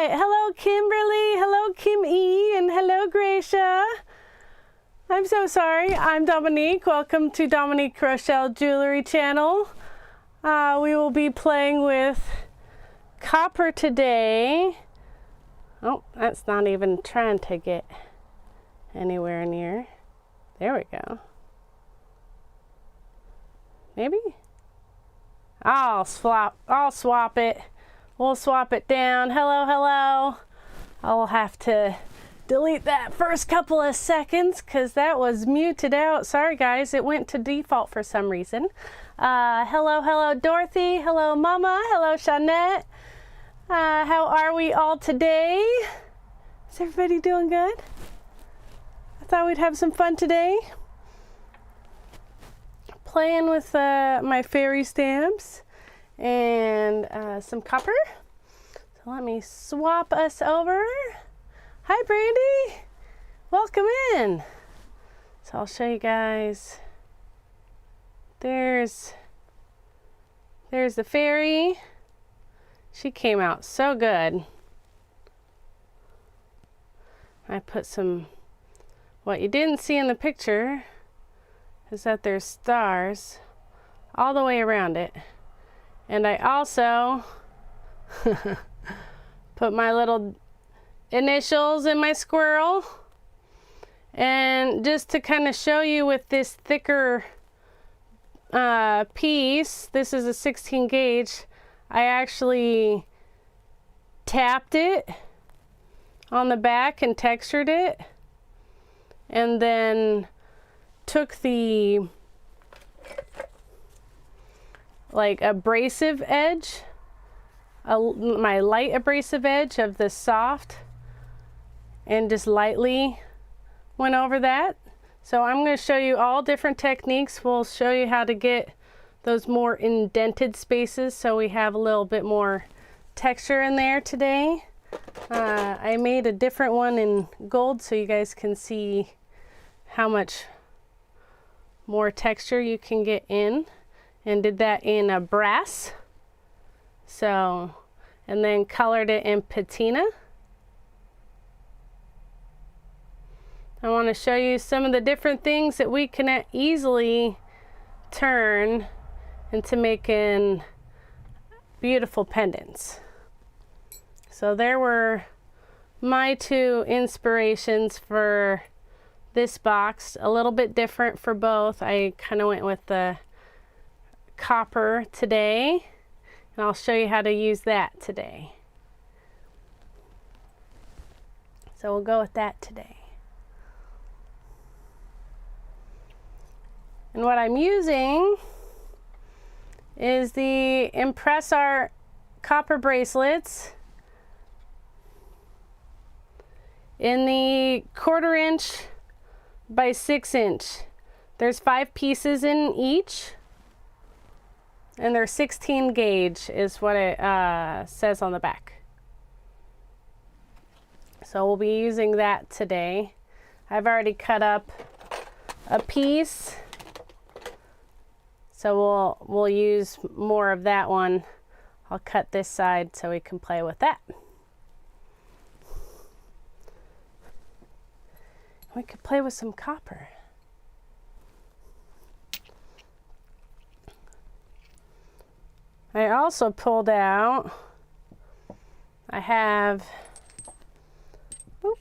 right. Hello, Kimberly. Hello, Kim E. And hello, Gracia. I'm so sorry. I'm Dominique. Welcome to Dominique Rochelle Jewelry channel. We will be playing with copper today. Oh, that's not even trying to get anywhere near. There we go. Maybe? I'll swap it. We'll swap it down. Hello, hello. I'll have to delete that first couple of seconds because that was muted out. Sorry guys, it went to default for some reason. Hello, hello Dorothy. Hello Mama. Hello Shawnette. How are we all today? Is everybody doing good? I thought we'd have some fun today. Playing with my fairy stamps and some copper. So let me swap us over. Hi Brandy, welcome in. So I'll show you guys. There's the fairy. She came out so good. I put some, what you didn't see in the picture is that there's stars all the way around it. And I also put my little initials in my squirrel. And just to kind of show you with this thicker piece, this is a 16 gauge, I actually tapped it on the back and textured it. And then took the like abrasive edge, my light abrasive edge of the soft, and just lightly went over that. So I'm going to show you all different techniques. We'll show you how to get those more indented spaces so we have a little bit more texture in there today. I made a different one in gold so you guys can see how much more texture you can get in, and did that in a brass. So, and then colored it in patina. I want to show you some of the different things that we can easily turn into making beautiful pendants. So there were my two inspirations for this box, a little bit different for both. I kind of went with the copper today, and I'll show you how to use that today. So we'll go with that today. And what I'm using is the Impressart copper bracelets in the 1/4 inch by 6 inch. There's 5 pieces in each, and they're 16 gauge is what it says on the back. So we'll be using that today. I've already cut up a piece, so we'll use more of that one. I'll cut this side so we can play with that. We could play with some copper. I also pulled out, I have, I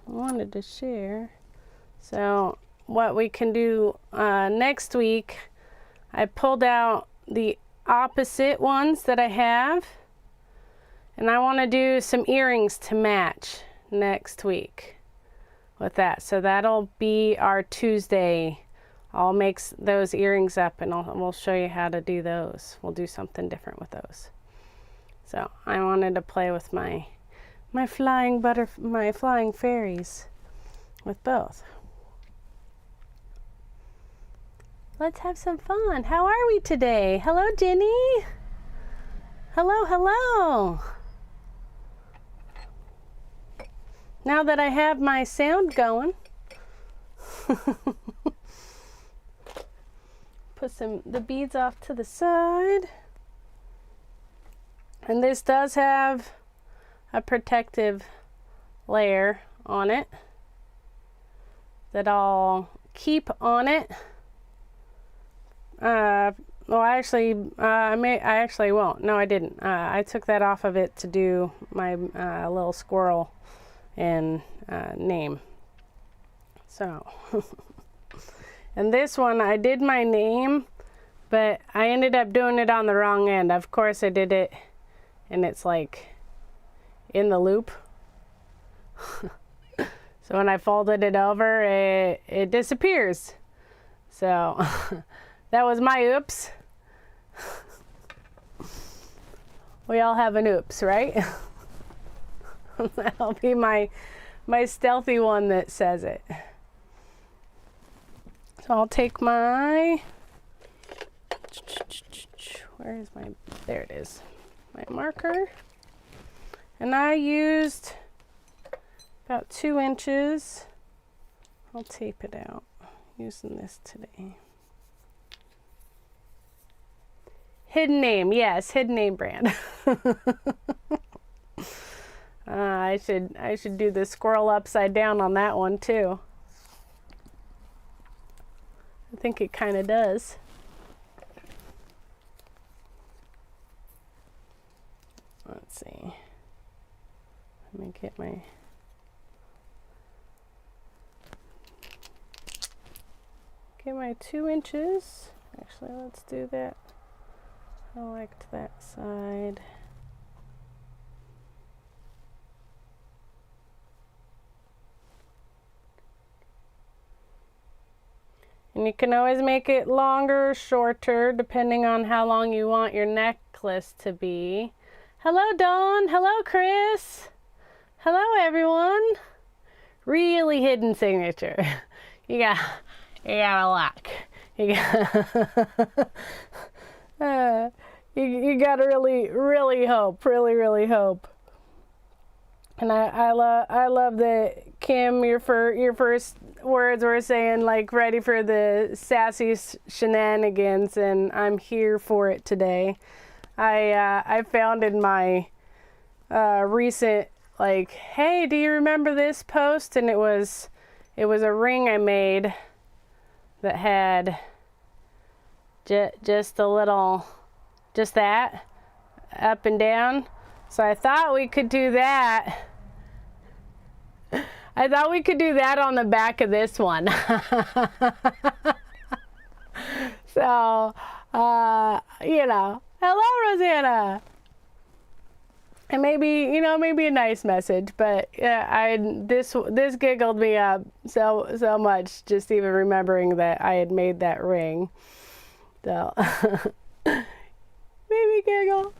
wanted to share. So what we can do next week, I pulled out the opposite ones that I have, and I want to do some earrings to match next week with that. So that'll be our Tuesday. I'll make those earrings up, and we'll show you how to do those. We'll do something different with those. So I wanted to play with my flying fairies with both. Let's have some fun. How are we today? Hello, Jenny. Hello, hello. Now that I have my sound going, put the beads off to the side. And this does have protective layer on it that I'll keep on it. Well, I actually won't. No, I didn't. I took that off of it to do my little squirrel and name. So, and this one I did my name, but I ended up doing it on the wrong end. Of course I did it, and it's like in the loop. So when I folded it over, it disappears. So that was my oops. We all have an oops, right? That'll be my stealthy one that says it. So I'll take my, where is my, there it is, my marker. And I used about 2 inches. I'll tape it out using this today. Hidden name, yes, hidden name brand. I should do the squirrel upside down on that one too. I think it kind of does. Let's see. Let me get my get my 2 inches. Actually, let's do that. Select that side. And you can always make it longer or shorter depending on how long you want your necklace to be. Hello, Dawn. Hello, Chris. Hello, everyone. Really hidden signature. You got a lock. You gotta really hope, really hope. And I love that, Kim, your first words were saying like ready for the sassy shenanigans, and I'm here for it today. I found in my recent like, hey, do you remember this post? And it was a ring I made that had just a little, just that up and down. So I thought we could do that. I thought we could do that on the back of this one. So, you know, hello, Rosanna. And maybe, you know, maybe a nice message, but yeah, this giggled me up so much just even remembering that I had made that ring. So, maybe giggle.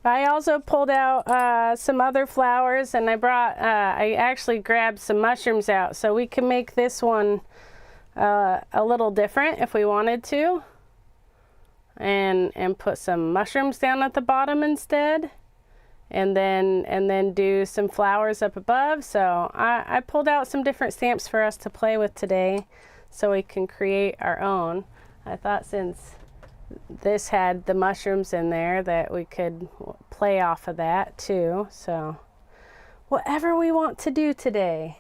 I also pulled out some other flowers, and I actually grabbed some mushrooms out so we can make this one a little different if we wanted to, and put some mushrooms down at the bottom instead, and then do some flowers up above. So I pulled out some different stamps for us to play with today so we can create our own. I thought since this had the mushrooms in there that we could play off of that too. So whatever we want to do today.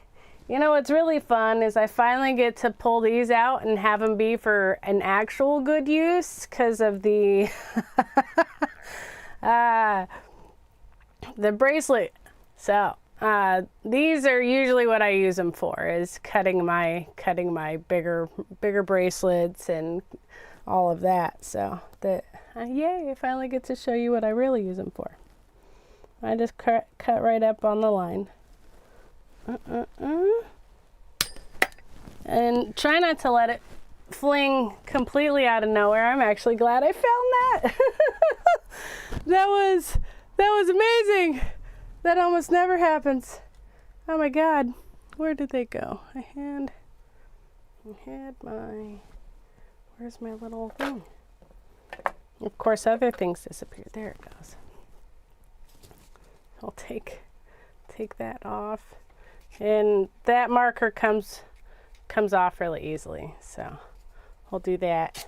You know what's really fun is I finally get to pull these out and have them be for an actual good use because of the the bracelet. So these are usually what I use them for, is cutting my bigger bracelets and all of that. So that yay, I finally get to show you what I really use them for. I just cut right up on the line. And try not to let it fling completely out of nowhere. I'm actually glad I found that. that was amazing. That almost never happens. Oh my God, where did they go? I had my, where's my little thing? Of course, other things disappeared. There it goes. I'll take that off. And that marker comes off really easily, so we'll do that.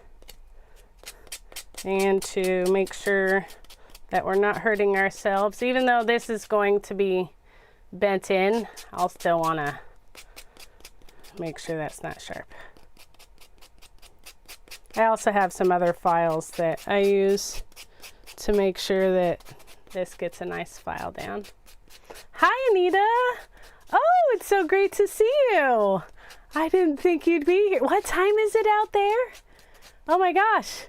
And to make sure that we're not hurting ourselves. Even though this is going to be bent in, I'll still want to make sure that's not sharp. I also have some other files that I use to make sure that this gets a nice file down. Hi, Anita. Oh, it's so great to see you. I didn't think you'd be here. What time is it out there? Oh my gosh.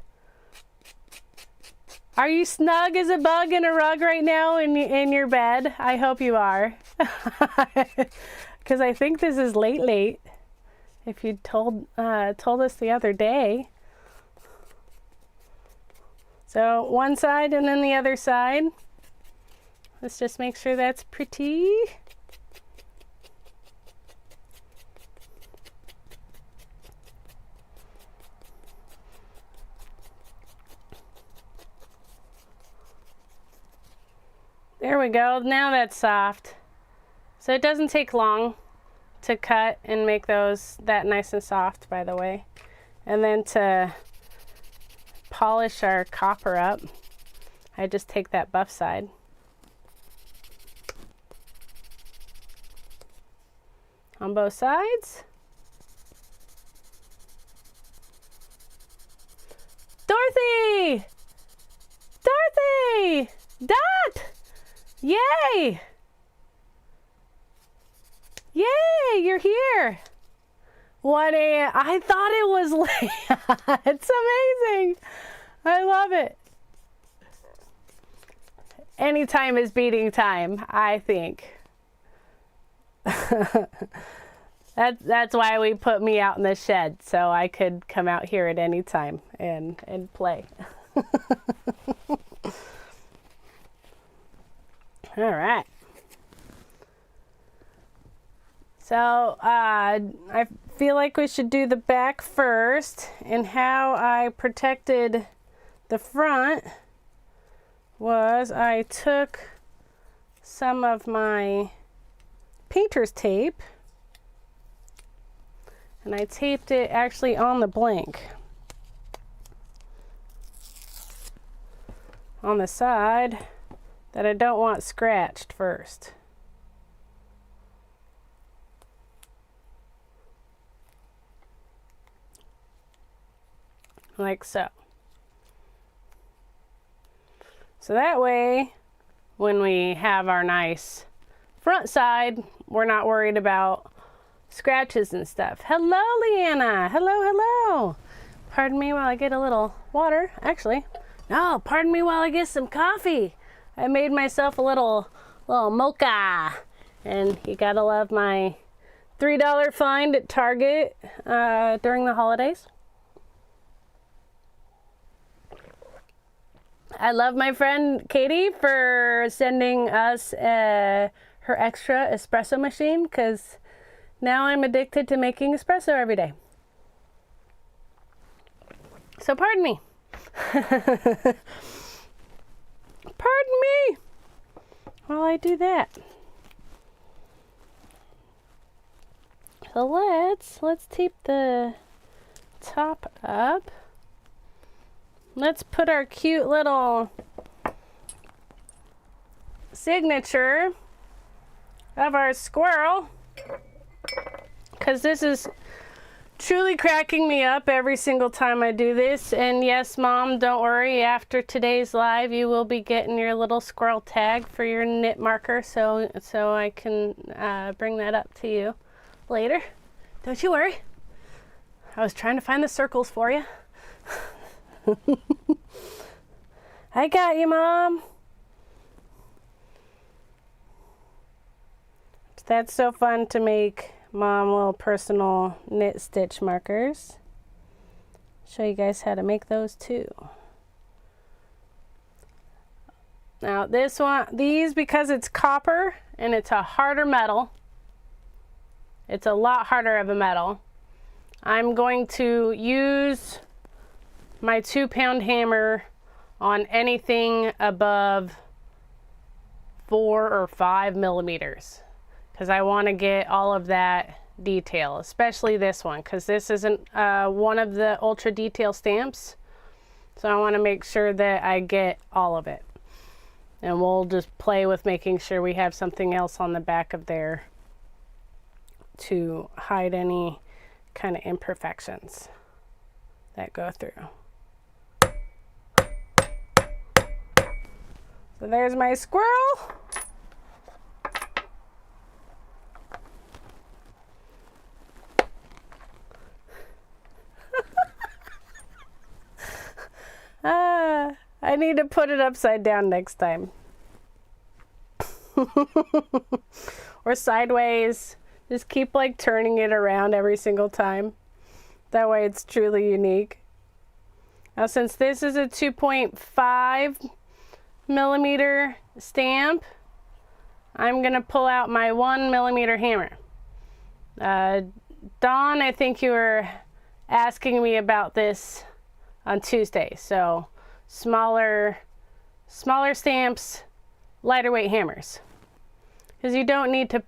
Are you snug as a bug in a rug right now in your bed? I hope you are. Because I think this is late. If you told us the other day. So one side and then the other side. Let's just make sure that's pretty. There we go. Now that's soft. So it doesn't take long to cut and make those that nice and soft, by the way. And then to polish our copper up, I just take that buff side. On both sides. Dorothy! Dorothy! Dot! Yay! Yay, you're here. 1 a.m. I thought it was late. It's amazing. I love it. Any time is beating time, I think. That's why we put me out in the shed, so I could come out here at any time and play. All right. So I feel like we should do the back first, and how I protected the front was I took some of my painter's tape and I taped it actually on the blank on the side that I don't want scratched first. Like so. So that way, when we have our nice front side, we're not worried about scratches and stuff. Hello, Leanna. Hello, hello. Pardon me while I get a little water. Actually, no, pardon me while I get some coffee. I made myself a little mocha. And you gotta love my $3 find at Target during the holidays. I love my friend Katie for sending us her extra espresso machine, because now I'm addicted to making espresso every day. So pardon me. Pardon me while I do that. So let's tape the top up. Let's put our cute little signature of our squirrel, because this is truly cracking me up every single time I do this. And yes, Mom, don't worry, after today's live you will be getting your little squirrel tag for your knit marker, so I can bring that up to you later. Don't you worry. I was trying to find the circles for you. I got you, Mom. That's so fun to make Mom little personal knit stitch markers. Show you guys how to make those too. Now these, because it's copper and it's a harder metal, it's a lot harder of a metal, I'm going to use my 2-pound hammer on anything above 4 or 5 millimeters, because I want to get all of that detail, especially this one, because this isn't one of the ultra detail stamps, so I want to make sure that I get all of it. And we'll just play with making sure we have something else on the back of there to hide any kind of imperfections that go through. So there's my squirrel. I need to put it upside down next time. Or sideways. Just keep like turning it around every single time. That way it's truly unique. Now since this is a 2.5 millimeter stamp, I'm gonna pull out my 1 millimeter hammer. Dawn, I think you were asking me about this on Tuesday. So smaller stamps, lighter weight hammers. Because you don't need to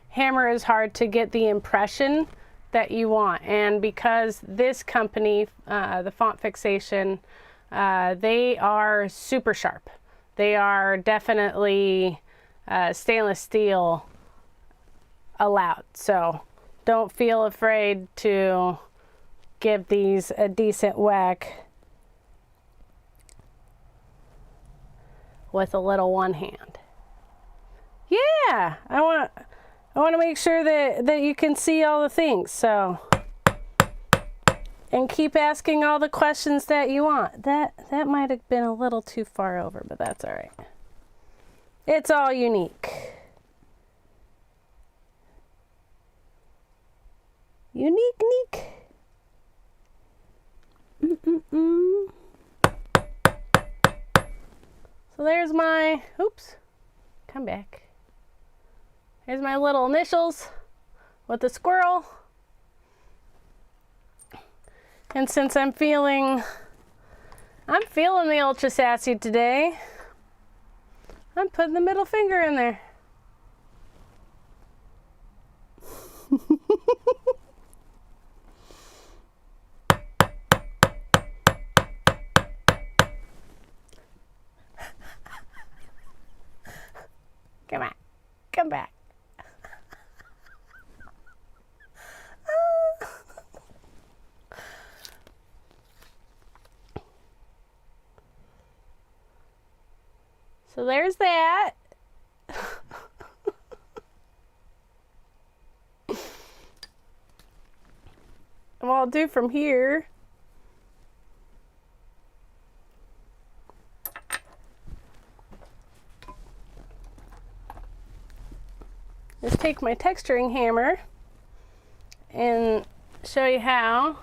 hammer as hard to get the impression that you want. And because this company, the Font Fixation, they are super sharp. They are definitely stainless steel allowed. So don't feel afraid to give these a decent whack with a little one hand. Yeah, I want to make sure that you can see all the things. So, and keep asking all the questions that you want. That might have been a little too far over, but that's all right. It's all unique. Unique. So there's my, oops, come back. Here's my little initials with the squirrel. And since I'm feeling the ultra sassy today, I'm putting the middle finger in there. Come on, come back. So there's that. And what I'll do from here is take my texturing hammer and show you how.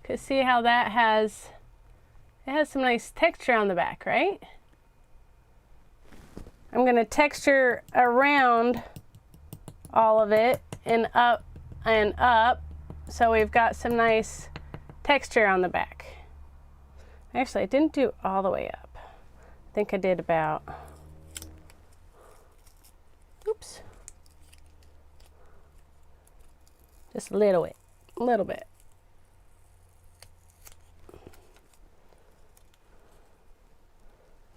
Cause see how that has some nice texture on the back, right? I'm gonna texture around all of it and up and up, so we've got some nice texture on the back. Actually, I didn't do all the way up. I think I did about, oops, just a little bit. I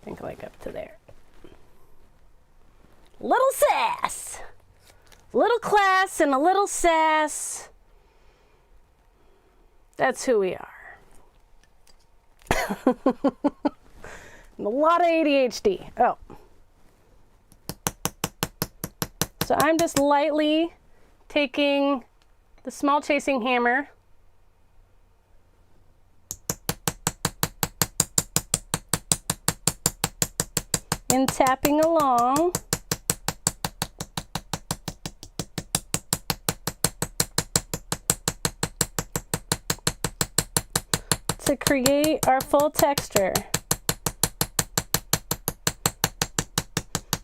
think like up to there. Little sass, little class and a little sass. That's who we are. And a lot of ADHD. Oh. So I'm just lightly taking the small chasing hammer and tapping along. To create our full texture.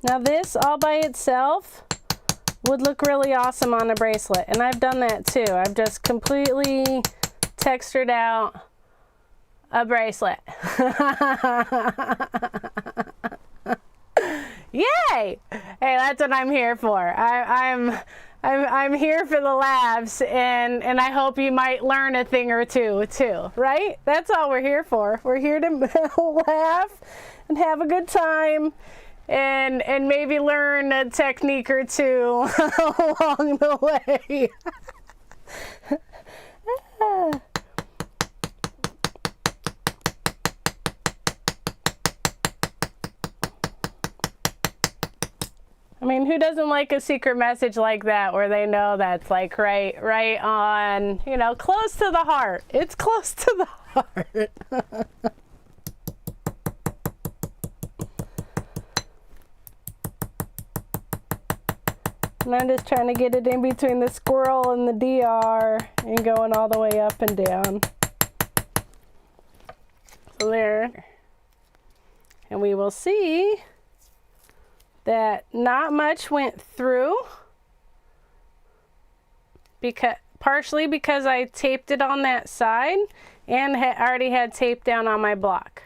Now this all by itself would look really awesome on a bracelet, and I've done that too. I've just completely textured out a bracelet. Yay! Hey, that's what I'm here for. I'm here for the laughs, and I hope you might learn a thing or two too, right? That's all we're here for. We're here to laugh and have a good time, and maybe learn a technique or two along the way. I mean, who doesn't like a secret message like that where they know that's like right on, you know, close to the heart. It's close to the heart. And I'm just trying to get it in between the squirrel and the DR and going all the way up and down. So there. And we will see that not much went through, partially because I taped it on that side and already had tape down on my block.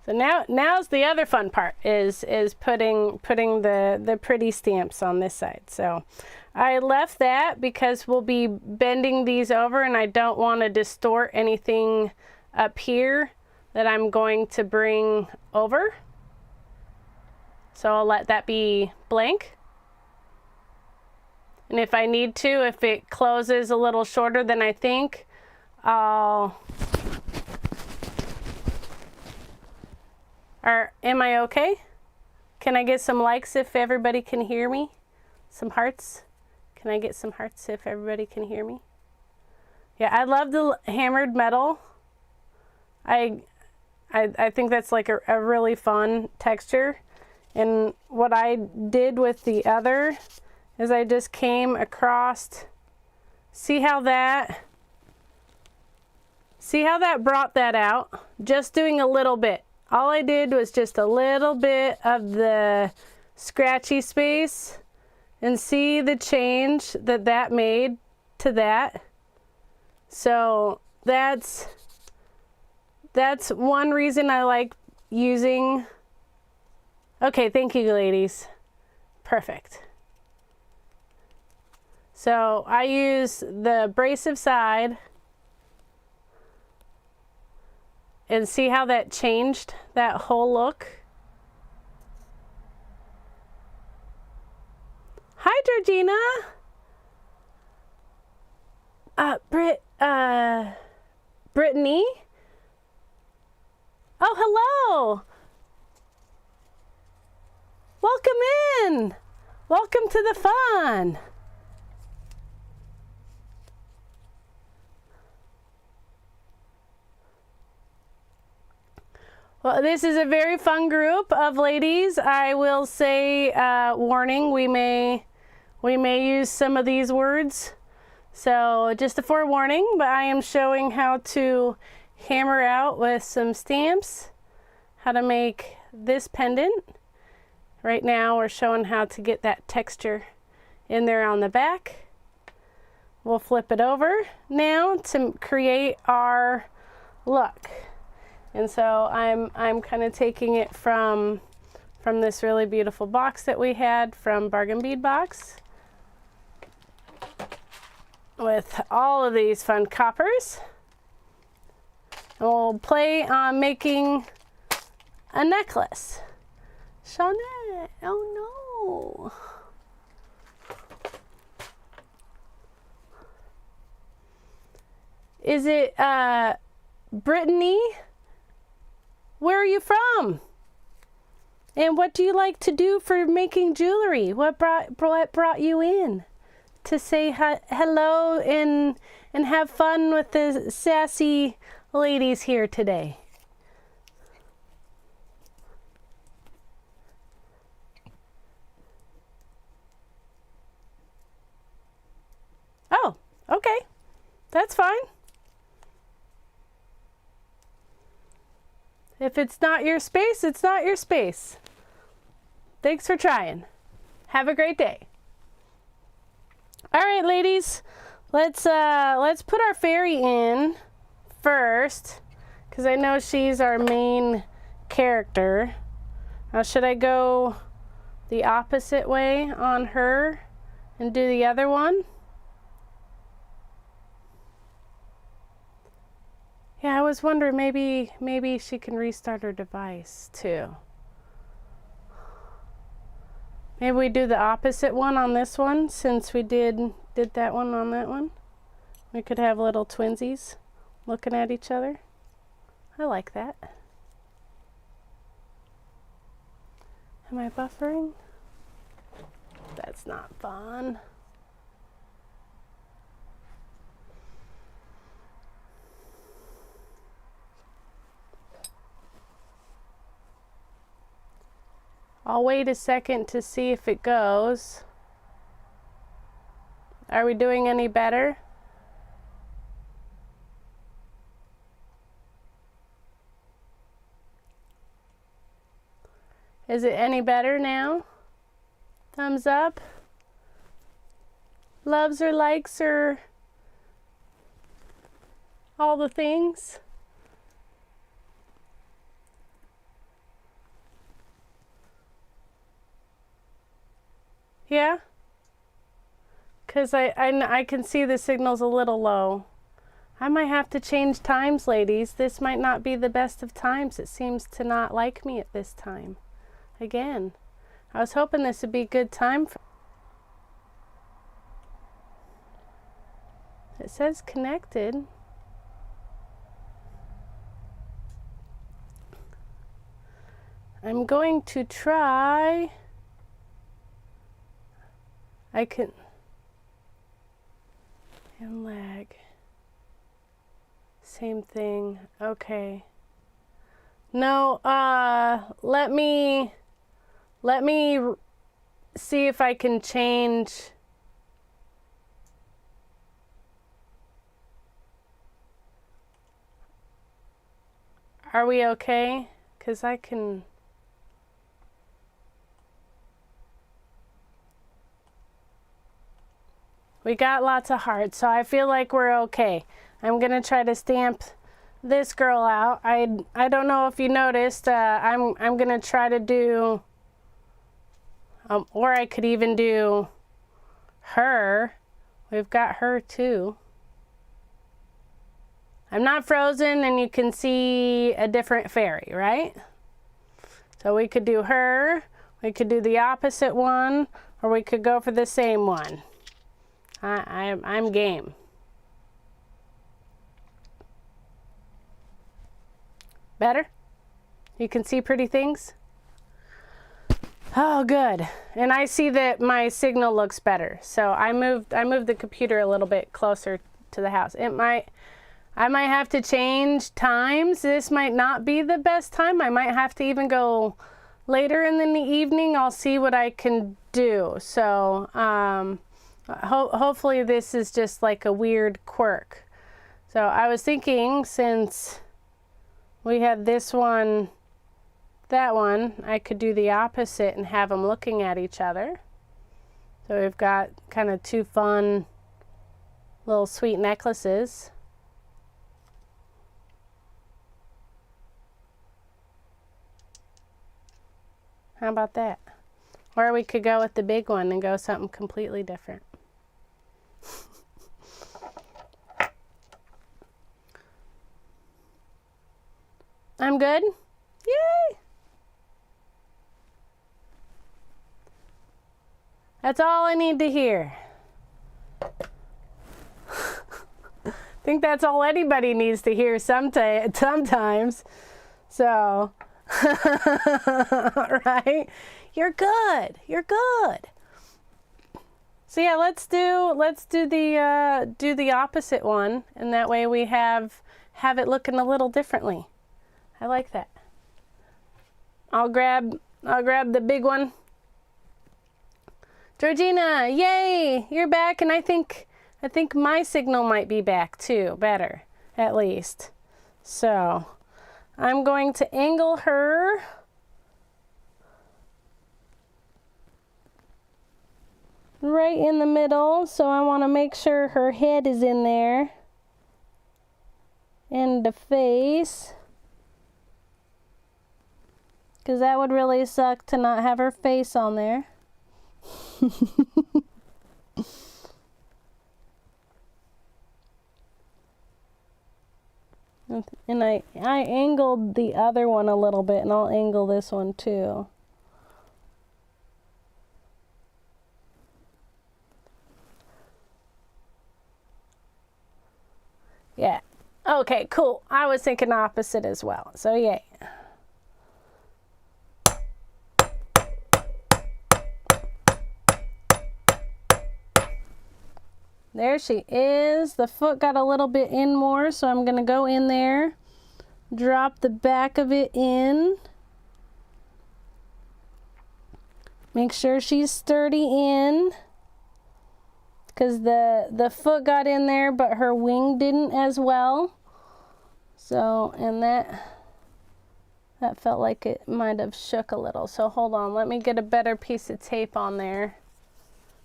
So now's the other fun part is putting the pretty stamps on this side. So I left that because we'll be bending these over, and I don't want to distort anything up here that I'm going to bring over. So I'll let that be blank. And if I need to, if it closes a little shorter than I think, am I okay? Can I get some likes if everybody can hear me? Some hearts? Can I get some hearts if everybody can hear me? Yeah, I love the hammered metal. I think that's like a really fun texture. And what I did with the other is I just came across, see how that brought that out? Just doing a little bit. All I did was just a little bit of the scratchy space, and see the change that made to that. So that's one reason I like using. Okay, thank you, ladies. Perfect. So I use the abrasive side, and see how that changed that whole look. Hi, Georgina. Brittany. Oh, hello. Welcome in. Welcome to the fun. Well, this is a very fun group of ladies. I will say, warning, we may use some of these words. So just a forewarning, but I am showing how to hammer out with some stamps, how to make this pendant. Right now we're showing how to get that texture in there on the back. We'll flip it over now to create our look. And so I'm kind of taking it from this really beautiful box that we had from Bargain Bead Box with all of these fun coppers. And we'll play on making a necklace. Shawnette, oh no. Is it Brittany? Where are you from? And what do you like to do for making jewelry? What brought you in to say hello and have fun with the sassy ladies here today? Oh, okay. That's fine. If it's not your space, it's not your space. Thanks for trying. Have a great day. All right, ladies, let's put our fairy in first, because I know she's our main character. Now, should I go the opposite way on her and do the other one? Yeah, I was wondering maybe she can restart her device too. Maybe we do the opposite one on this one, since we did that one on that one. We could have little twinsies looking at each other. I like that. Am I buffering? That's not fun. I'll wait a second to see if it goes. Are we doing any better? Is it any better now? Thumbs up? Loves or likes or all the things? Yeah? Because I can see the signal's a little low. I might have to change times, ladies. This might not be the best of times. It seems to not like me at this time. Again, I was hoping this would be a good time. It says connected. I'm going to try. I can. And lag. Same thing. Okay. No, let me see if I can change. Are we okay? 'Cause I can. We got lots of hearts, so I feel like we're okay. I'm gonna try to stamp this girl out. I don't know if you noticed. I'm gonna try to do, or I could even do her. We've got her too. I'm not frozen, and you can see a different fairy, right? So we could do her. We could do the opposite one, or we could go for the same one. I'm game. Better? You can see pretty things? Oh, good. And I see that my signal looks better. So I moved the computer a little bit closer to the house. I might have to change times. This might not be the best time. I might have to even go later in the evening. I'll see what I can do. So hopefully this is just like a weird quirk. So I was thinking, since we had this one, that one, I could do the opposite and have them looking at each other. So we've got kind of two fun little sweet necklaces. How about that? Or we could go with the big one and go something completely different. I'm good? Yay! That's all I need to hear. I think that's all anybody needs to hear sometimes. So, right? You're good. You're good. So yeah, let's do the opposite one, and that way we have it looking a little differently. I like that. I'll grab the big one. Georgina, yay! You're back, and I think my signal might be back too, better, at least. So, I'm going to angle her. Right in the middle, so I want to make sure her head is in there. in the face. Because that would really suck to not have her face on there. And I angled the other one a little bit, and I'll angle this one too. Yeah. Okay, cool. I was thinking opposite as well. So, yay. There she is. The foot got a little bit in more, so I'm going to go in there, drop the back of it in. Make sure she's sturdy in, because the foot got in there, but her wing didn't as well. So, and that felt like it might have shook a little. So hold on, let me get a better piece of tape on there.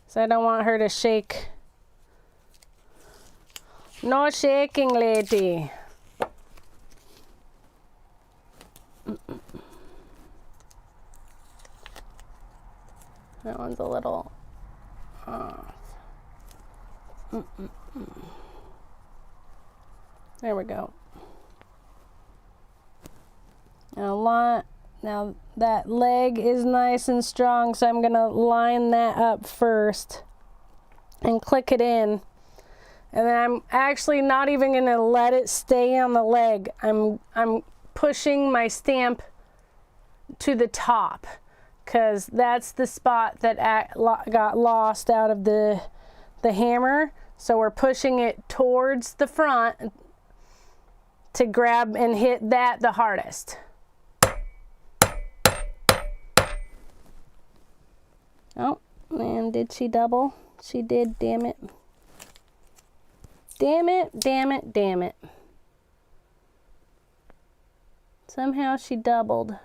So I don't want her to shake. No shaking, lady. That one's a little off. There we go. Now that leg is nice and strong, so I'm going to line that up first and click it in. And then I'm actually not even going to let it stay on the leg. I'm pushing my stamp to the top, because that's the spot that got lost out of the hammer. So we're pushing it towards the front to grab and hit that the hardest. Oh, man, did she double? She did, damn it. Damn it, damn it, damn it. Somehow she doubled.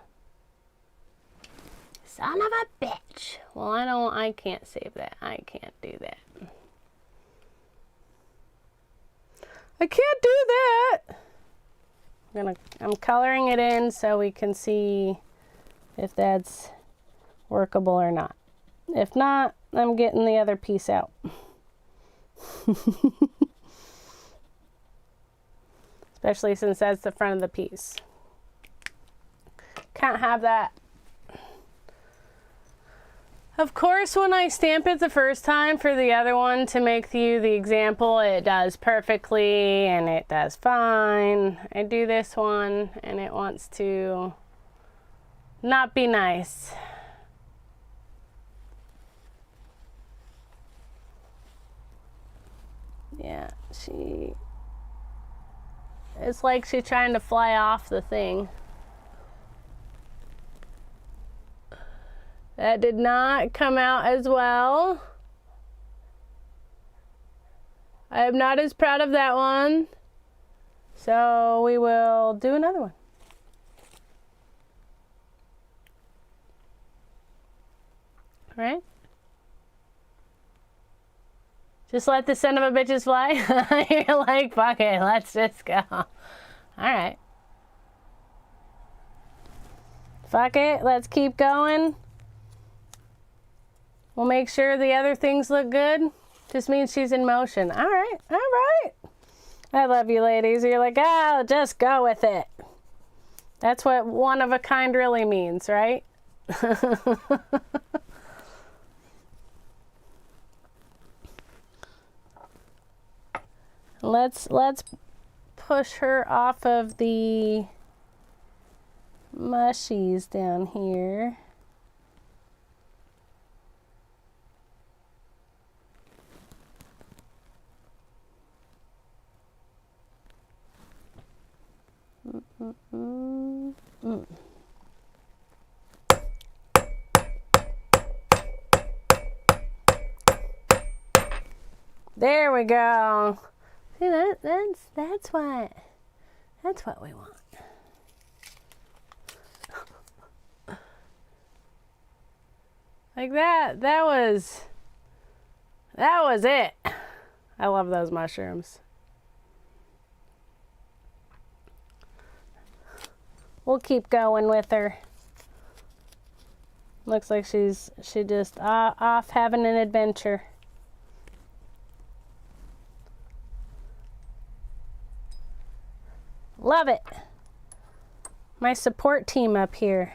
Son of a bitch. Well, I can't save that. I can't do that. I can't do that. I'm coloring it in so we can see if that's workable or not. If not, I'm getting the other piece out. Especially since that's the front of the piece. Can't have that. Of course, when I stamp it the first time for the other one to make you the example, it does perfectly and it does fine. I do this one and it wants to not be nice. Yeah, it's like she's trying to fly off the thing. That did not come out as well. I am not as proud of that one. So we will do another one. All right. Just let the son of a bitches fly. You're like, fuck it, let's just go. All right. Fuck it, let's keep going. We'll make sure the other things look good. Just means she's in motion. All right, all right. I love you ladies. You're like, oh, just go with it. That's what one of a kind really means, right? Let's push her off of the mushies down here. There we go. See, that's what we want. Like that. That was it. I love those mushrooms. we'll keep going with her. Looks like she just off having an adventure. Love it. My support team up here.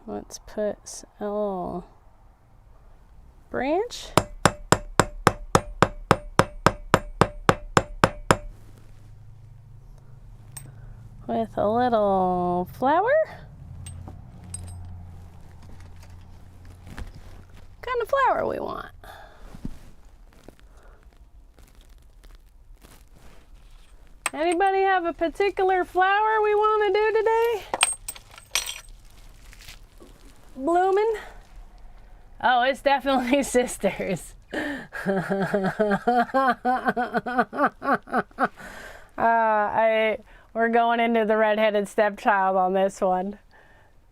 Let's put a little branch. With a little flower. What kind of flower we want? Anybody have a particular flower we want to do today? Blooming? Oh, it's definitely sisters. We're going into the redheaded stepchild on this one.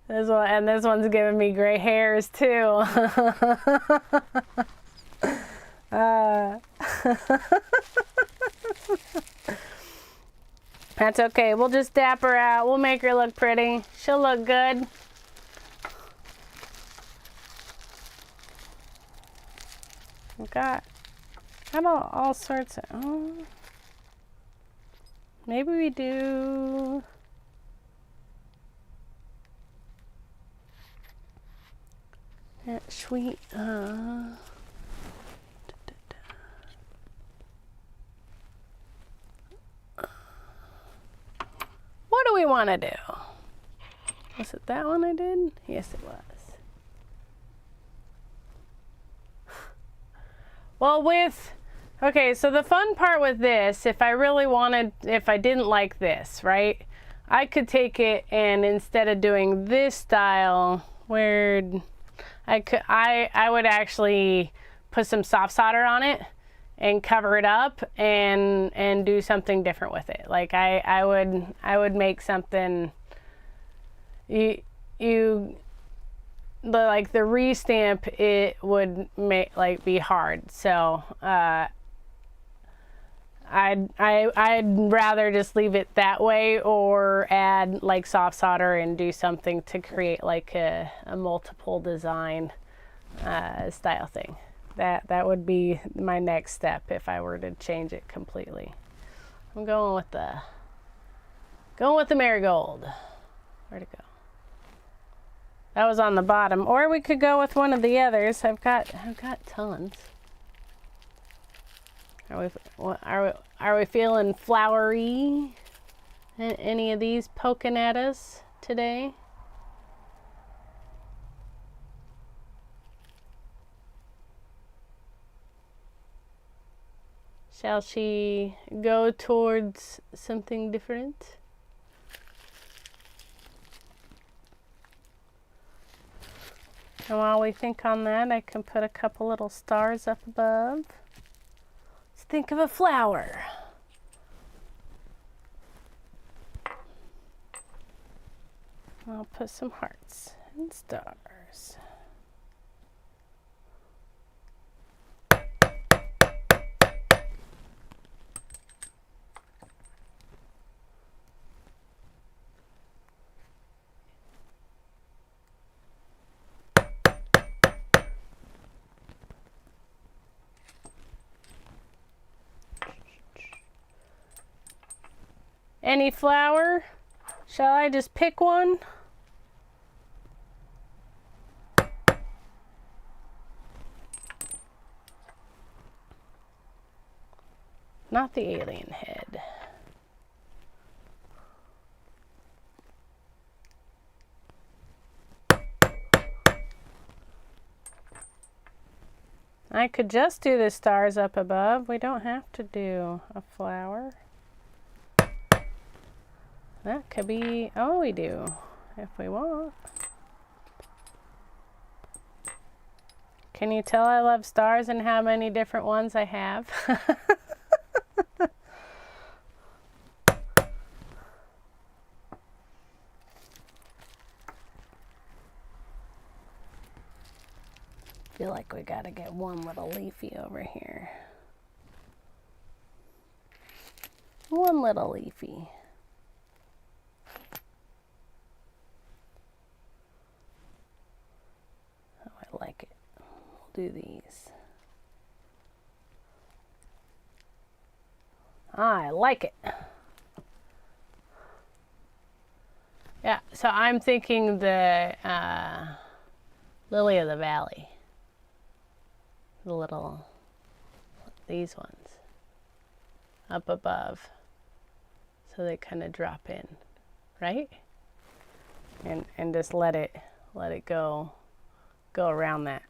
This one's giving me gray hairs too. That's okay. We'll just dap her out. We'll make her look pretty. She'll look good. Got all sorts of. Oh, maybe we do. That sweet. What do we want to do? Was it that one I did? Yes, it was. Well, okay, so the fun part with this, if I didn't like this, right? I could take it and instead of doing this style, I would actually put some soft solder on it and cover it up and do something different with it. Like I would make something like the restamp, it would be hard. So I'd rather just leave it that way or add like soft solder and do something to create like a multiple design style thing. That would be my next step if I were to change it completely. I'm going with the marigold. Where'd it go? That was on the bottom, or we could go with one of the others. I've got tons. Are we feeling flowery? Any of these poking at us today? Shall she go towards something different? And while we think on that, I can put a couple little stars up above. Let's think of a flower. I'll put some hearts and stars. Any flower? Shall I just pick one? Not the alien head. I could just do the stars up above. We don't have to do a flower. That could be all we do if we want. Can you tell I love stars and how many different ones I have? Feel like we gotta get one little leafy over here. One little leafy. Oh, I like it. We'll do these. I like it. Yeah, so I'm thinking the Lily of the Valley. The little, these ones up above. So they kind of drop in, right? And just let it go around that.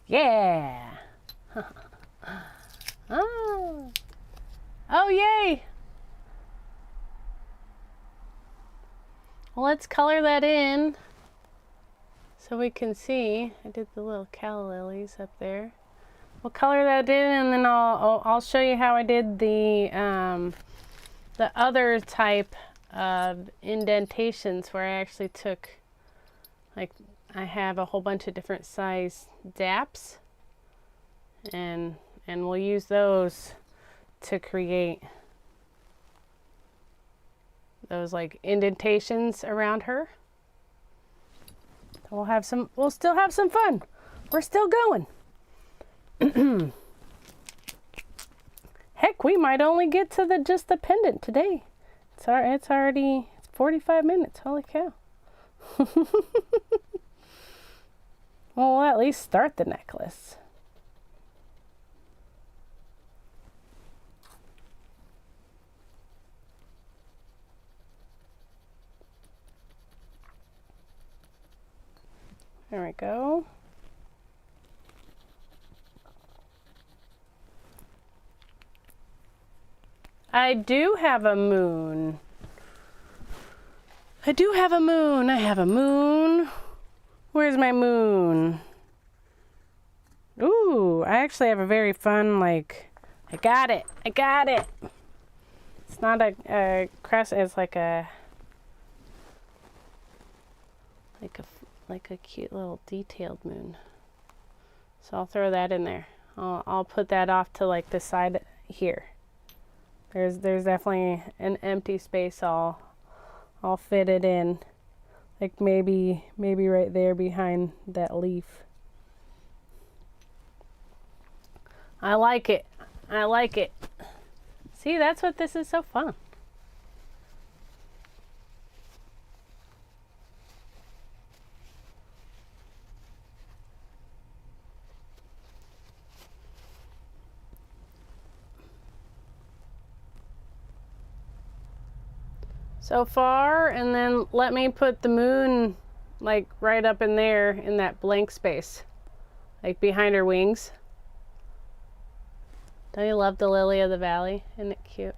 Yeah. Oh. Oh, yay. Well, let's color that in so we can see. I did the little calla lilies up there. We'll color that in, and then I'll show you how I did the other type of indentations, where I actually took, like, I have a whole bunch of different size daps, and we'll use those to create those like indentations around her. We'll still have some fun. We're still going. Heck, we might only get to just the pendant today. It's already 45 minutes. Holy cow. Well, we'll at least start the necklace. There we go. I do have a moon. I do have a moon. I have a moon. Where's my moon? Ooh, I actually have a very fun, like, I got it. I got it. It's not a crescent, it's like a cute little detailed moon. So I'll throw that in there. I'll put that off to like the side here. There's definitely an empty space. I'll fit it in, like maybe right there behind that leaf. I like it. I like it. See, that's what this is so fun. So far, and then let me put the moon like right up in there in that blank space, like behind her wings. Don't you love the lily of the valley? Isn't it cute?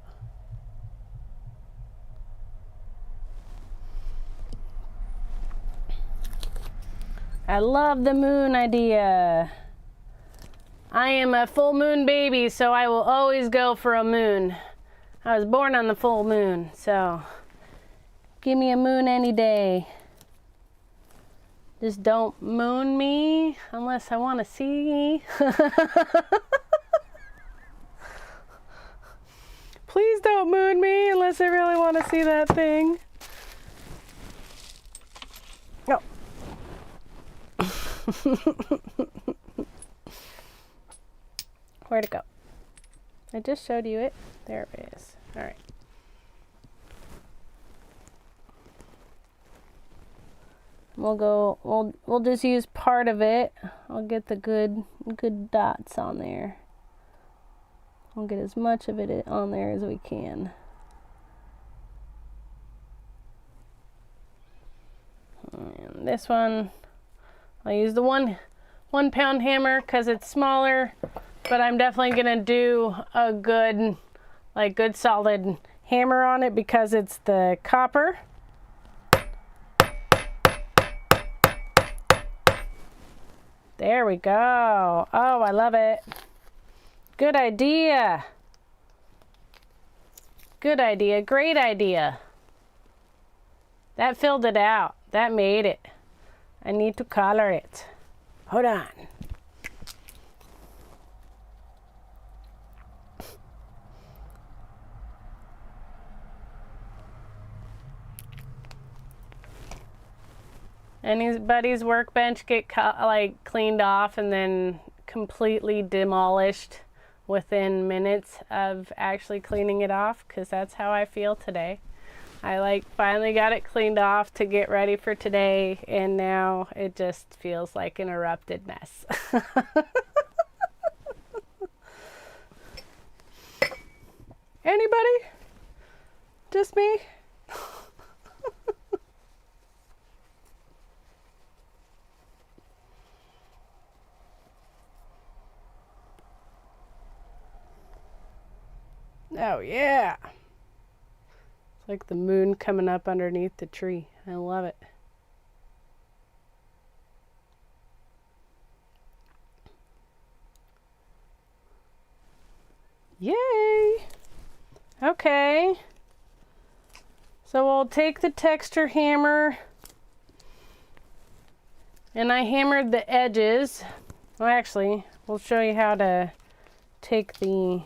I love the moon idea. I am a full moon baby, so I will always go for a moon. I was born on the full moon, so give me a moon any day. Just don't moon me unless I want to see. Please don't moon me unless I really want to see that thing. No. Where'd it go? I just showed you it. There it is. All right. We'll just use part of it. I'll get the good dots on there. We'll get as much of it on there as we can. And this one, I'll use the one pound hammer because it's smaller, but I'm definitely gonna do a good solid hammer on it because it's the copper. There we go. Oh, I love it. Good idea. Good idea. Great idea. That filled it out. That made it. I need to color it. Hold on. Anybody's workbench get like cleaned off and then completely demolished within minutes of actually cleaning it off? Because that's how I feel today. I like finally got it cleaned off to get ready for today, and now it just feels like an erupted mess. Anybody? Just me? Oh yeah. It's like the moon coming up underneath the tree. I love it. Yay! Okay. So we'll take the texture hammer, and I hammered the edges. Well, actually, we'll show you how to take the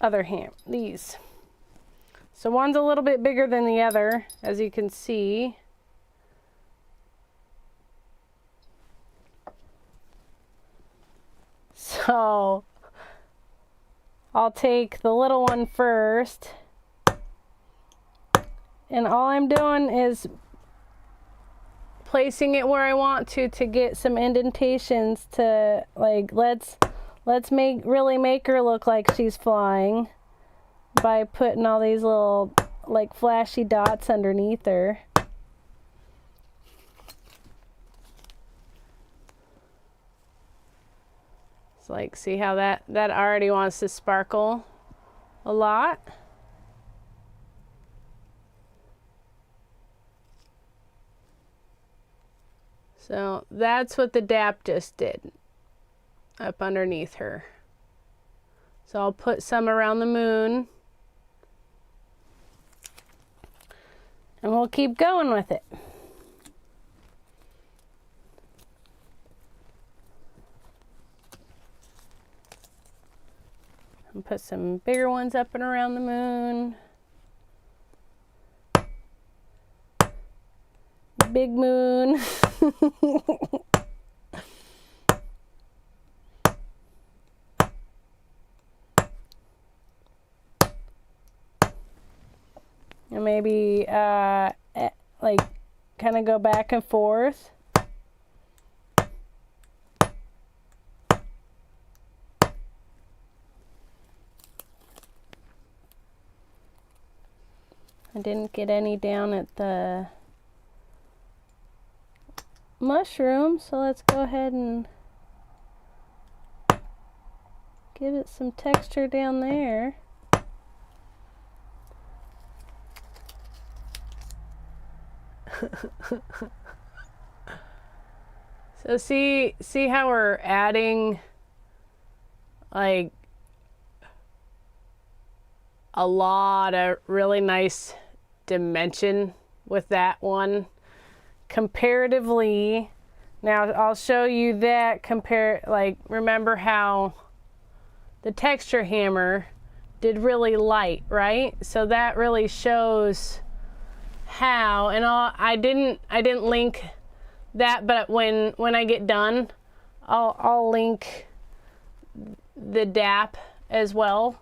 other these. So one's a little bit bigger than the other, as you can see. So I'll take the little one first, and all I'm doing is placing it where I want to get some indentations to, like, let's really make her look like she's flying by putting all these little like flashy dots underneath her. It's like, see how that already wants to sparkle a lot. So that's what the dap just did up underneath her. So I'll put some around the moon, and we'll keep going with it. And put some bigger ones up and around the moon. Big moon. And maybe like kind of go back and forth. I didn't get any down at the mushroom, so let's go ahead and give it some texture down there. So see how we're adding like a lot of really nice dimension with that one comparatively. Now I'll show you that remember how the texture hammer did really light, right? So that really shows how, and I didn't link that, but when I get done, I'll link the dap as well,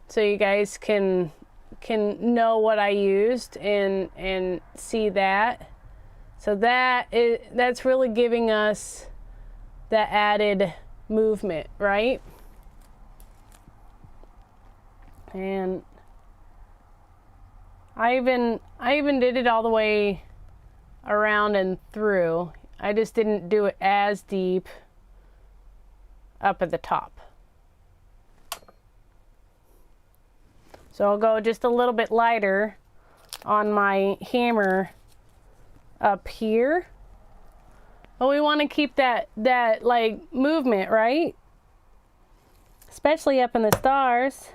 so you guys can know what I used and see that. So that's really giving us that added movement, right? And I even did it all the way around and through. I just didn't do it as deep up at the top. So I'll go just a little bit lighter on my hammer up here. But we want to keep that like movement, right? Especially up in the stars.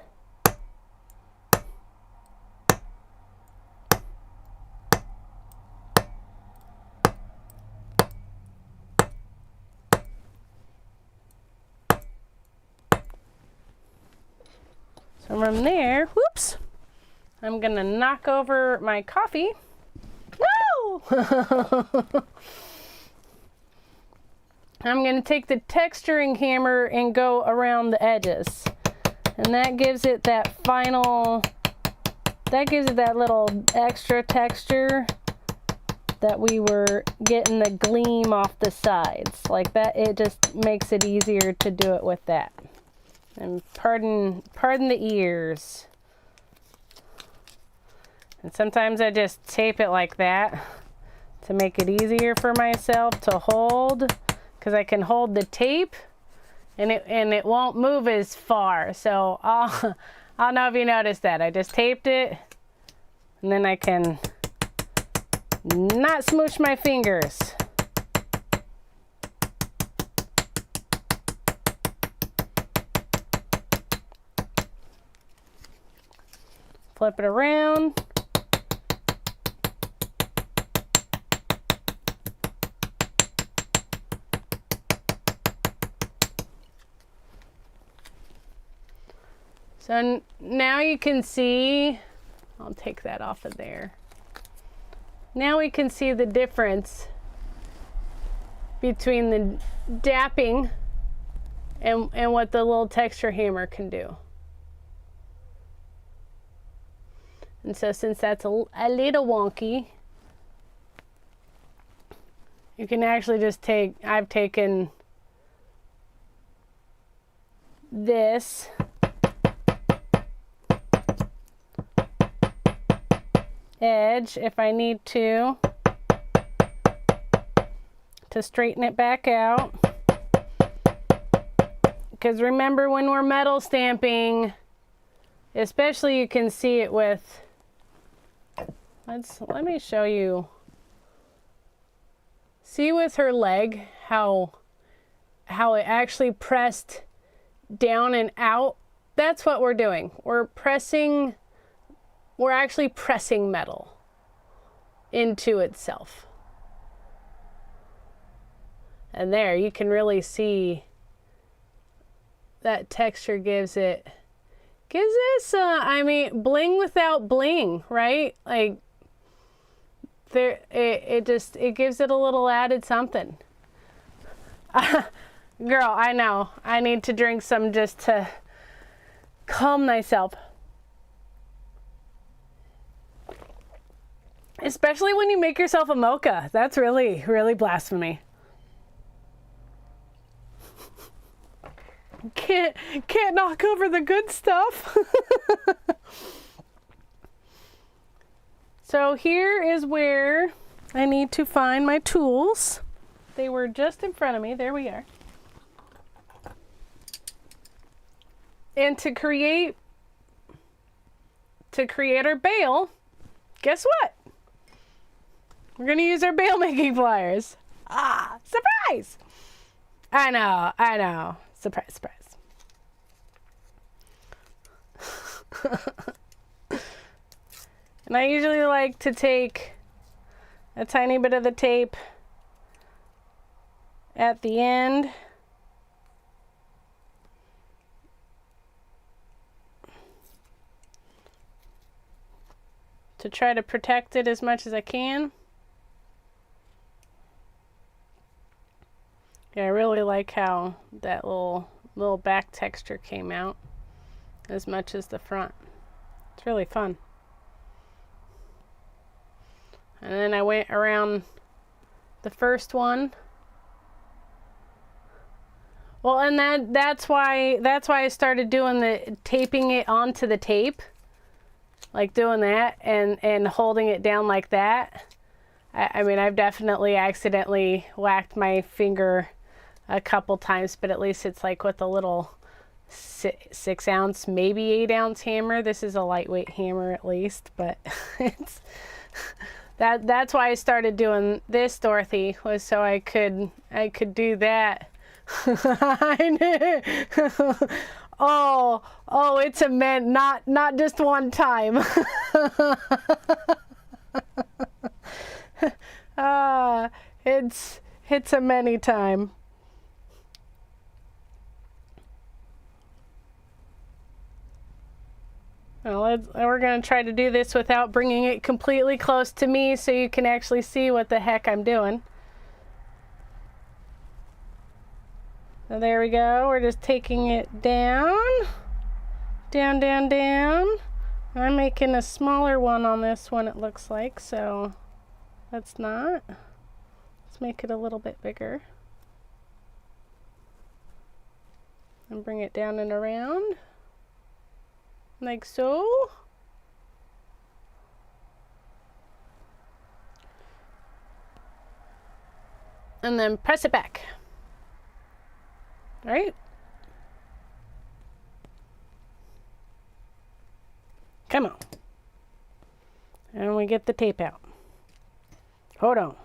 So from there, whoops, I'm gonna knock over my coffee. No! I'm gonna take the texturing hammer and go around the edges. And that gives it that final, that gives it that little extra texture that we were getting the gleam off the sides. Like that, it just makes it easier to do it with that. And pardon the ears. And sometimes I just tape it like that to make it easier for myself to hold, because I can hold the tape and it won't move as far. So I don't know if you noticed that. I just taped it and then I can not smoosh my fingers. Flip it around. So now you can see, I'll take that off of there. Now we can see the difference between the dapping and what the little texture hammer can do. And so since that's a little wonky, you can actually just take, I've taken this edge if I need to straighten it back out. Because remember, when we're metal stamping, especially, you can see it with, let me show you. See with her leg how it actually pressed down and out. That's what we're doing. We're actually pressing metal into itself. And there you can really see that texture gives this I mean, bling without bling, right? Like there, it gives it a little added something. Girl, I know I need to drink some just to calm myself. Especially when you make yourself a mocha. That's really, really blasphemy. Can't knock over the good stuff. So here is where I need to find my tools. They were just in front of me. There we are. And to create our bail, guess what? We're gonna use our bail making pliers. Ah, surprise! I know. Surprise, surprise. And I usually like to take a tiny bit of the tape at the end. To try to protect it as much as I can. Yeah, I really like how that little back texture came out as much as the front. It's really fun. And then I went around the first one. Well, and that's why I started doing the taping it onto the tape. Like doing that and holding it down like that. I mean, I've definitely accidentally whacked my finger a couple times, but at least it's like with a little 6 ounce, maybe 8 ounce hammer. This is a lightweight hammer at least, but it's that's why I started doing this, Dorothy, was so I could do that. I knew. Oh, it's a man, not just one time. It's a many time. Now we're going to try to do this without bringing it completely close to me so you can actually see what the heck I'm doing. So there we go. We're just taking it down, down, down, down. I'm making a smaller one on this one, it looks like, so let's not. Let's make it a little bit bigger. And bring it down and around. Like so. And then press it back. All right. Come on. And we get the tape out. Hold on.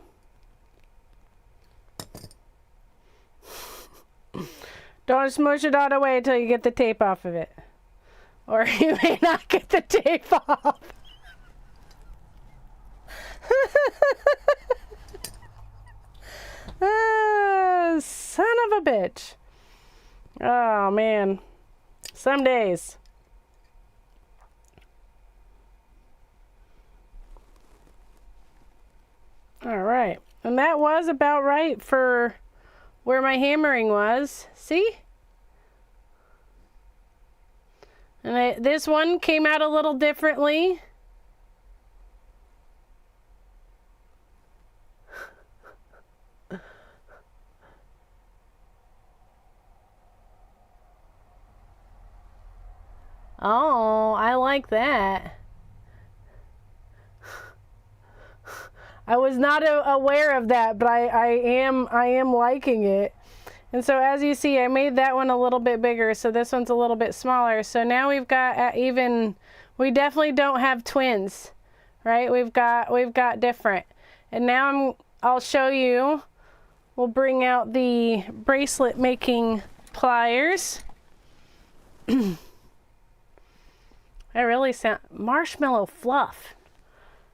Don't smush it all the way until you get the tape off of it. Or you may not get the tape off. Son of a bitch. Oh man. Some days. All right. And that was about right for where my hammering was. See? And this one came out a little differently. Oh, I like that. I was not aware of that, but I am liking it. And so as you see, I made that one a little bit bigger, so this one's a little bit smaller. So now we've got we definitely don't have twins, right? We've got different. And now I'll show you. We'll bring out the bracelet making pliers. I really sound marshmallow fluff.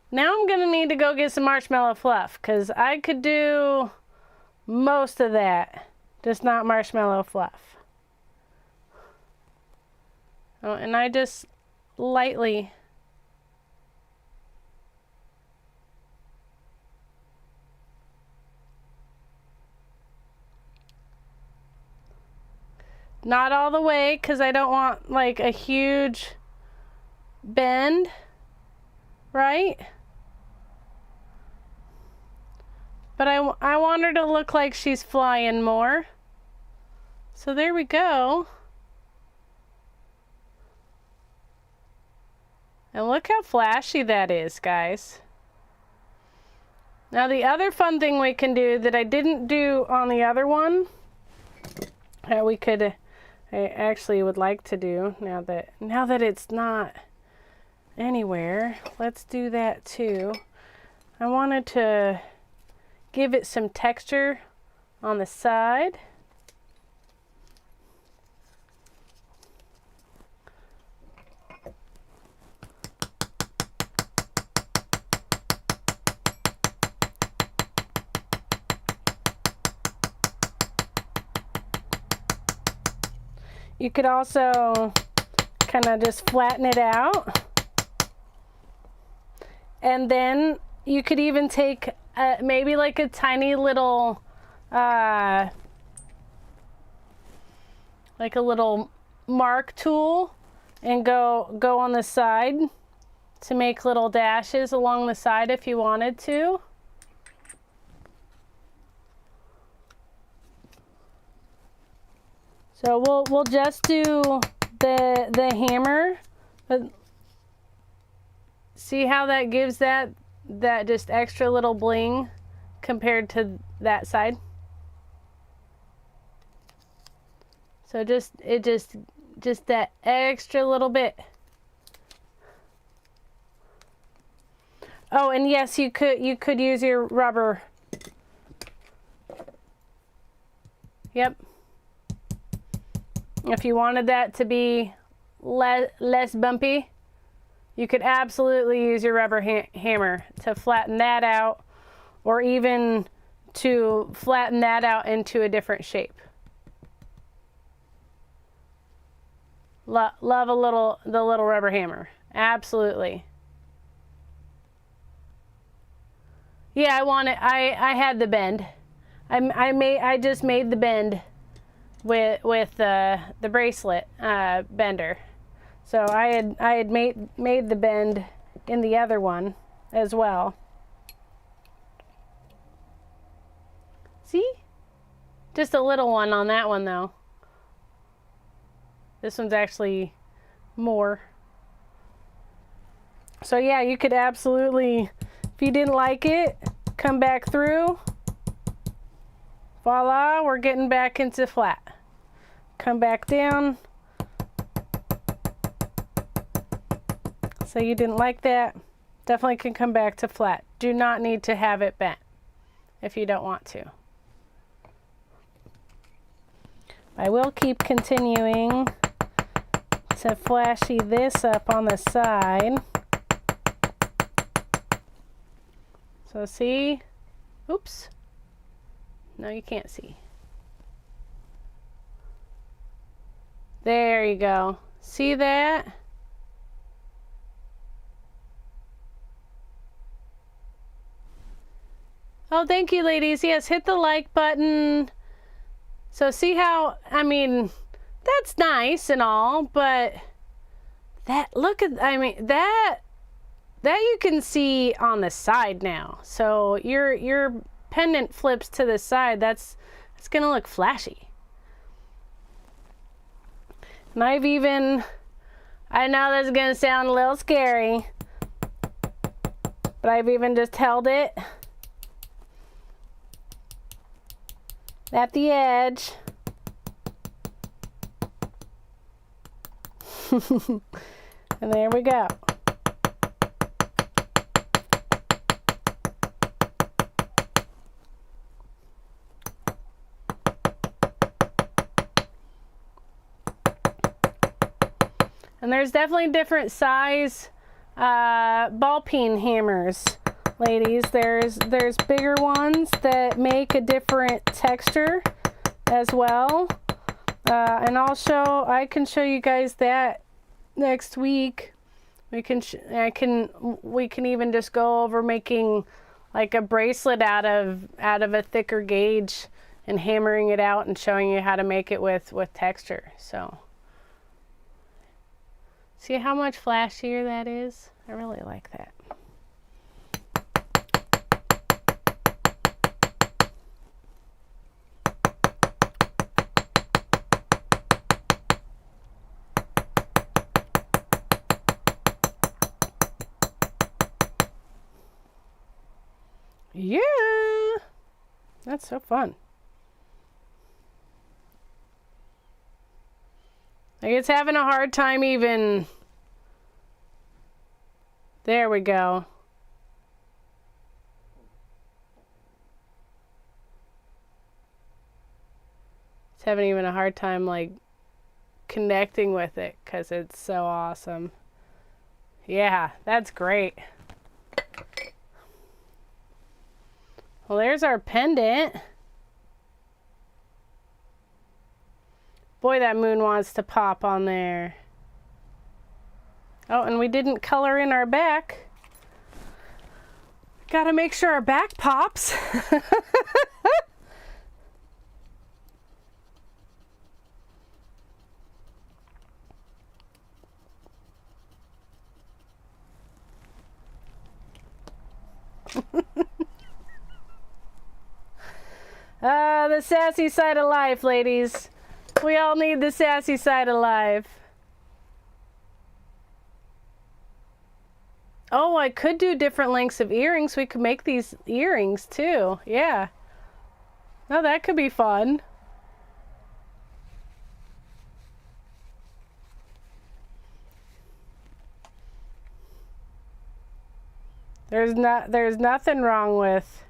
Now I'm gonna need to go get some marshmallow fluff because I could do most of that. Just not marshmallow fluff. Oh, and I just lightly not all the way because I don't want like a huge bend, right? But I want her to look like she's flying more. So there we go. And look how flashy that is, guys. Now the other fun thing we can do that I didn't do on the other one, I actually would like to do now that it's not anywhere, let's do that too. I wanted to give it some texture on the side. You could also kind of just flatten it out. And then you could even take maybe like a tiny little, like a little mark tool and go on the side to make little dashes along the side if you wanted to. So we'll just do the hammer, but see how that gives that just extra little bling compared to that side. So just that extra little bit. Oh, and yes, you could use your rubber. Yep. If you wanted that to be less bumpy, you could absolutely use your rubber hammer to flatten that out, or even to flatten that out into a different shape. Love the little rubber hammer. Absolutely. Yeah, I had the bend. I just made the bend with the bracelet bender. So I had made the bend in the other one as well. See? Just a little one on that one though. This one's actually more. So yeah, you could absolutely, if you didn't like it, come back through. Voila, we're getting back into flat. Come back down. So you didn't like that, definitely can come back to flat. Do not need to have it bent if you don't want to. I will keep continuing to flashy this up on the side. So see, oops, no you can't see. There you go, see that? Oh, thank you ladies, yes, hit the like button. So see how, I mean, that's nice and all, but that, look at, I mean, that you can see on the side now. So your pendant flips to the side, it's gonna look flashy. And I've even, I know this is gonna sound a little scary, but I've even just held it at the edge. And there we go. And there's definitely different size ball peen hammers, ladies. There's bigger ones that make a different texture as well. And I can show you guys that next week. We can even just go over making like a bracelet out of a thicker gauge and hammering it out and showing you how to make it with texture. So see how much flashier that is? I really like that. Yeah, that's so fun. Like it's having a hard time even. There we go. It's having even a hard time like connecting with it because it's so awesome. Yeah, that's great. Well, there's our pendant. Boy, that moon wants to pop on there. Oh, and we didn't color in our back. Gotta make sure our back pops. The sassy side of life, ladies. We all need the sassy side of life. Oh, I could do different lengths of earrings. We could make these earrings too. Yeah. Oh, that could be fun. There's nothing wrong with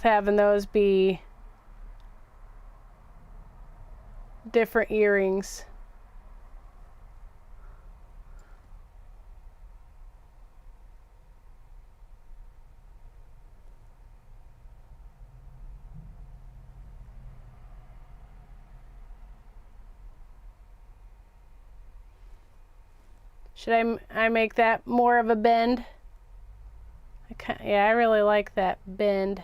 having those be different earrings. Should I make that more of a bend? Yeah, I really like that bend.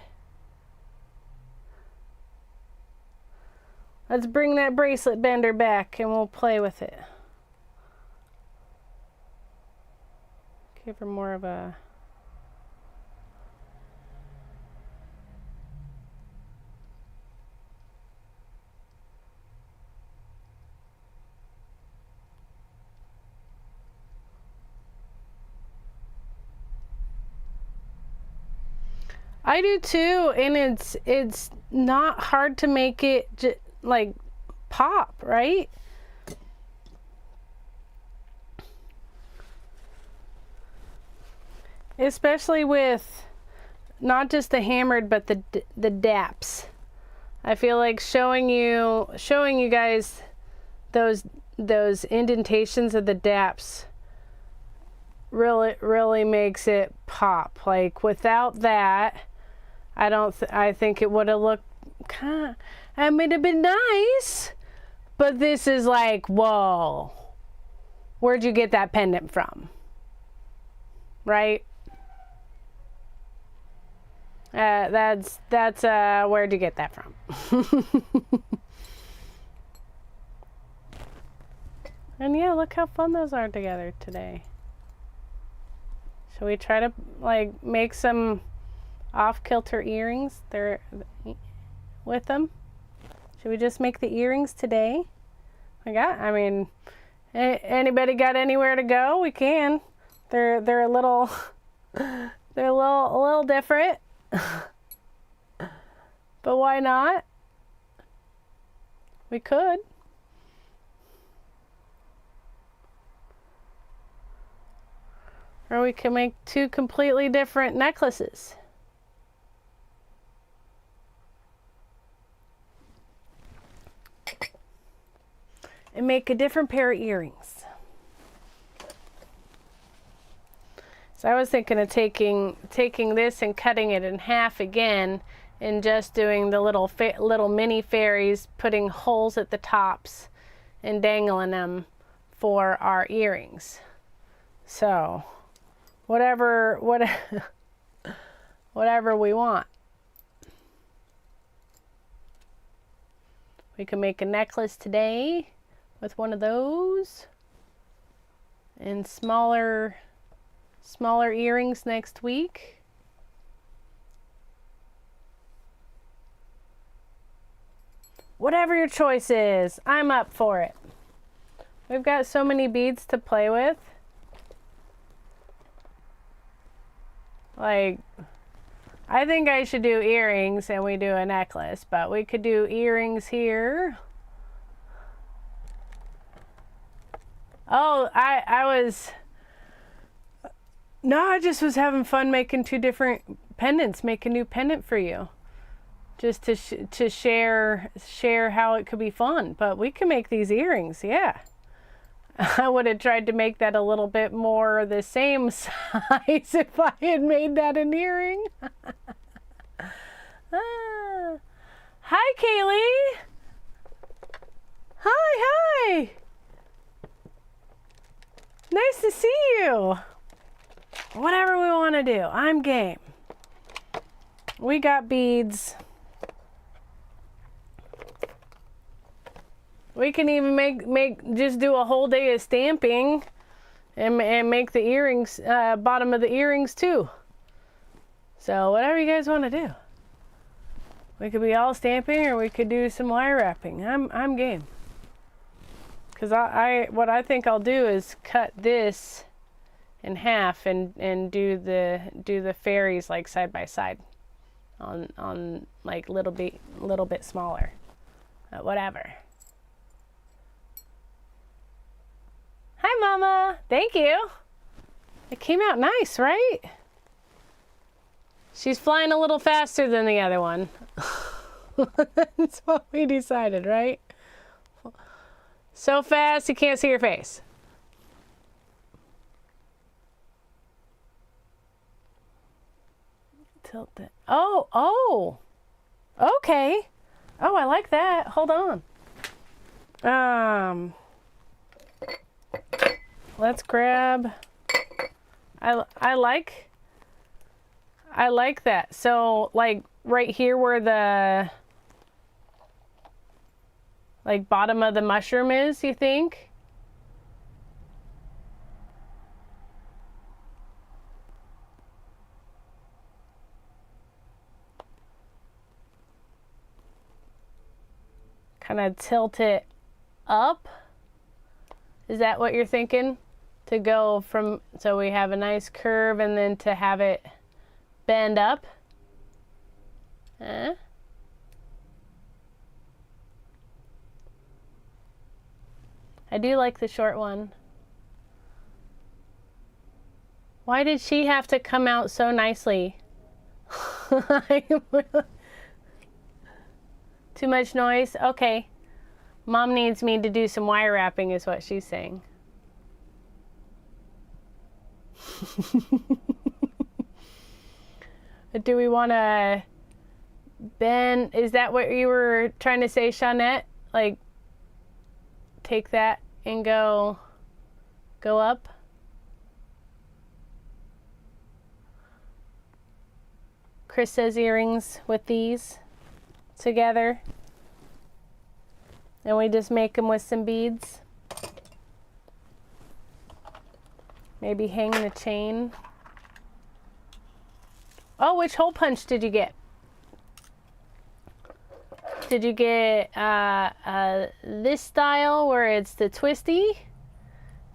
Let's bring that bracelet bender back and we'll play with it. Give her more of a... I do too, and it's not hard to make it like pop, right? Especially with not just the hammered, but the daps. I feel like showing you guys those indentations of the daps really makes it pop. Like without that, I think it would have looked kind of, I mean, it'd been nice, but this is like, whoa, where'd you get that pendant from? Right? That's where'd you get that from? And yeah, look how fun those are together today. Shall we try to like make some off-kilter earrings there with them? Should we just make the earrings today? I mean, anybody got anywhere to go? We can. They're a little they're a little different. But why not? We could. Or we can make two completely different necklaces. And make a different pair of earrings. So I was thinking of taking this and cutting it in half again and just doing the little mini fairies, putting holes at the tops and dangling them for our earrings. So whatever we want. We can make a necklace today with one of those and smaller earrings next week. Whatever your choice is, I'm up for it. We've got so many beads to play with. Like, I think I should do earrings and we do a necklace, but we could do earrings here. Oh, I just was having fun making two different pendants, make a new pendant for you. Just to share how it could be fun. But we can make these earrings, yeah. I would have tried to make that a little bit more the same size if I had made that an earring. Hi, Kaylee. Hi. Nice to see you. Whatever we want to do, I'm game. We got beads. We can even just do a whole day of stamping and make the earrings, bottom of the earrings too. So whatever you guys want to do. We could be all stamping or we could do some wire wrapping. I'm game. Cause what I think I'll do is cut this in half and do the fairies like side by side on like little bit smaller. Whatever. Hi, Mama. Thank you. It came out nice, right? She's flying a little faster than the other one. That's what we decided, right? So fast you can't see her face. Tilt it. Oh. Okay. Oh, I like that. Hold on. let's grab, I like that. So like right here where the like bottom of the mushroom is, you think? Kind of tilt it up. Is that what you're thinking? To go from, so we have a nice curve and then to have it bend up? I do like the short one. Why did she have to come out so nicely? Too much noise? Okay. Mom needs me to do some wire wrapping is what she's saying. Do we want to bend? Is that what you were trying to say, Shawnette? Like, take that and go up? Chris says earrings with these together. And we just make them with some beads. Maybe hang the chain. Oh, which hole punch did you get? Did you get this style where it's the twisty?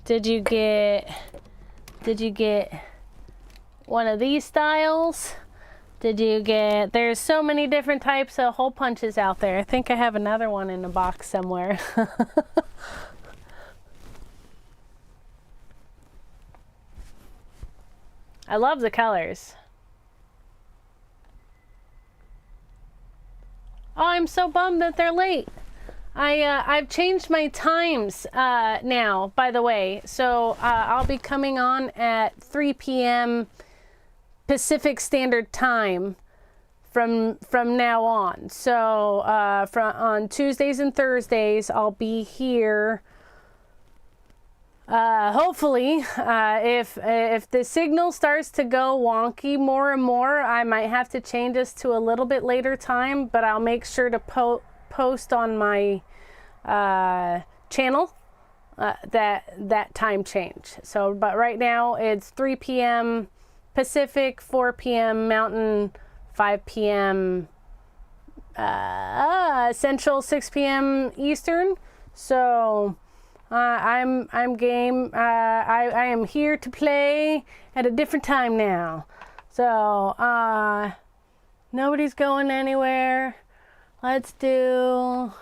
Did you get one of these styles? Did you get, there's so many different types of hole punches out there. I think I have another one in a box somewhere. I love the colors. Oh, I'm so bummed that they're late. I've changed my times now, by the way. So I'll be coming on at 3 p.m. Pacific Standard Time from now on. So on Tuesdays and Thursdays, I'll be here. Hopefully, if the signal starts to go wonky more and more, I might have to change us to a little bit later time, but I'll make sure to post on my channel that time change. So, but right now it's 3 p.m. Pacific, 4 p.m. Mountain, 5 p.m. Central, 6 p.m. Eastern. So I'm game. I am here to play at a different time now. So nobody's going anywhere. Let's do.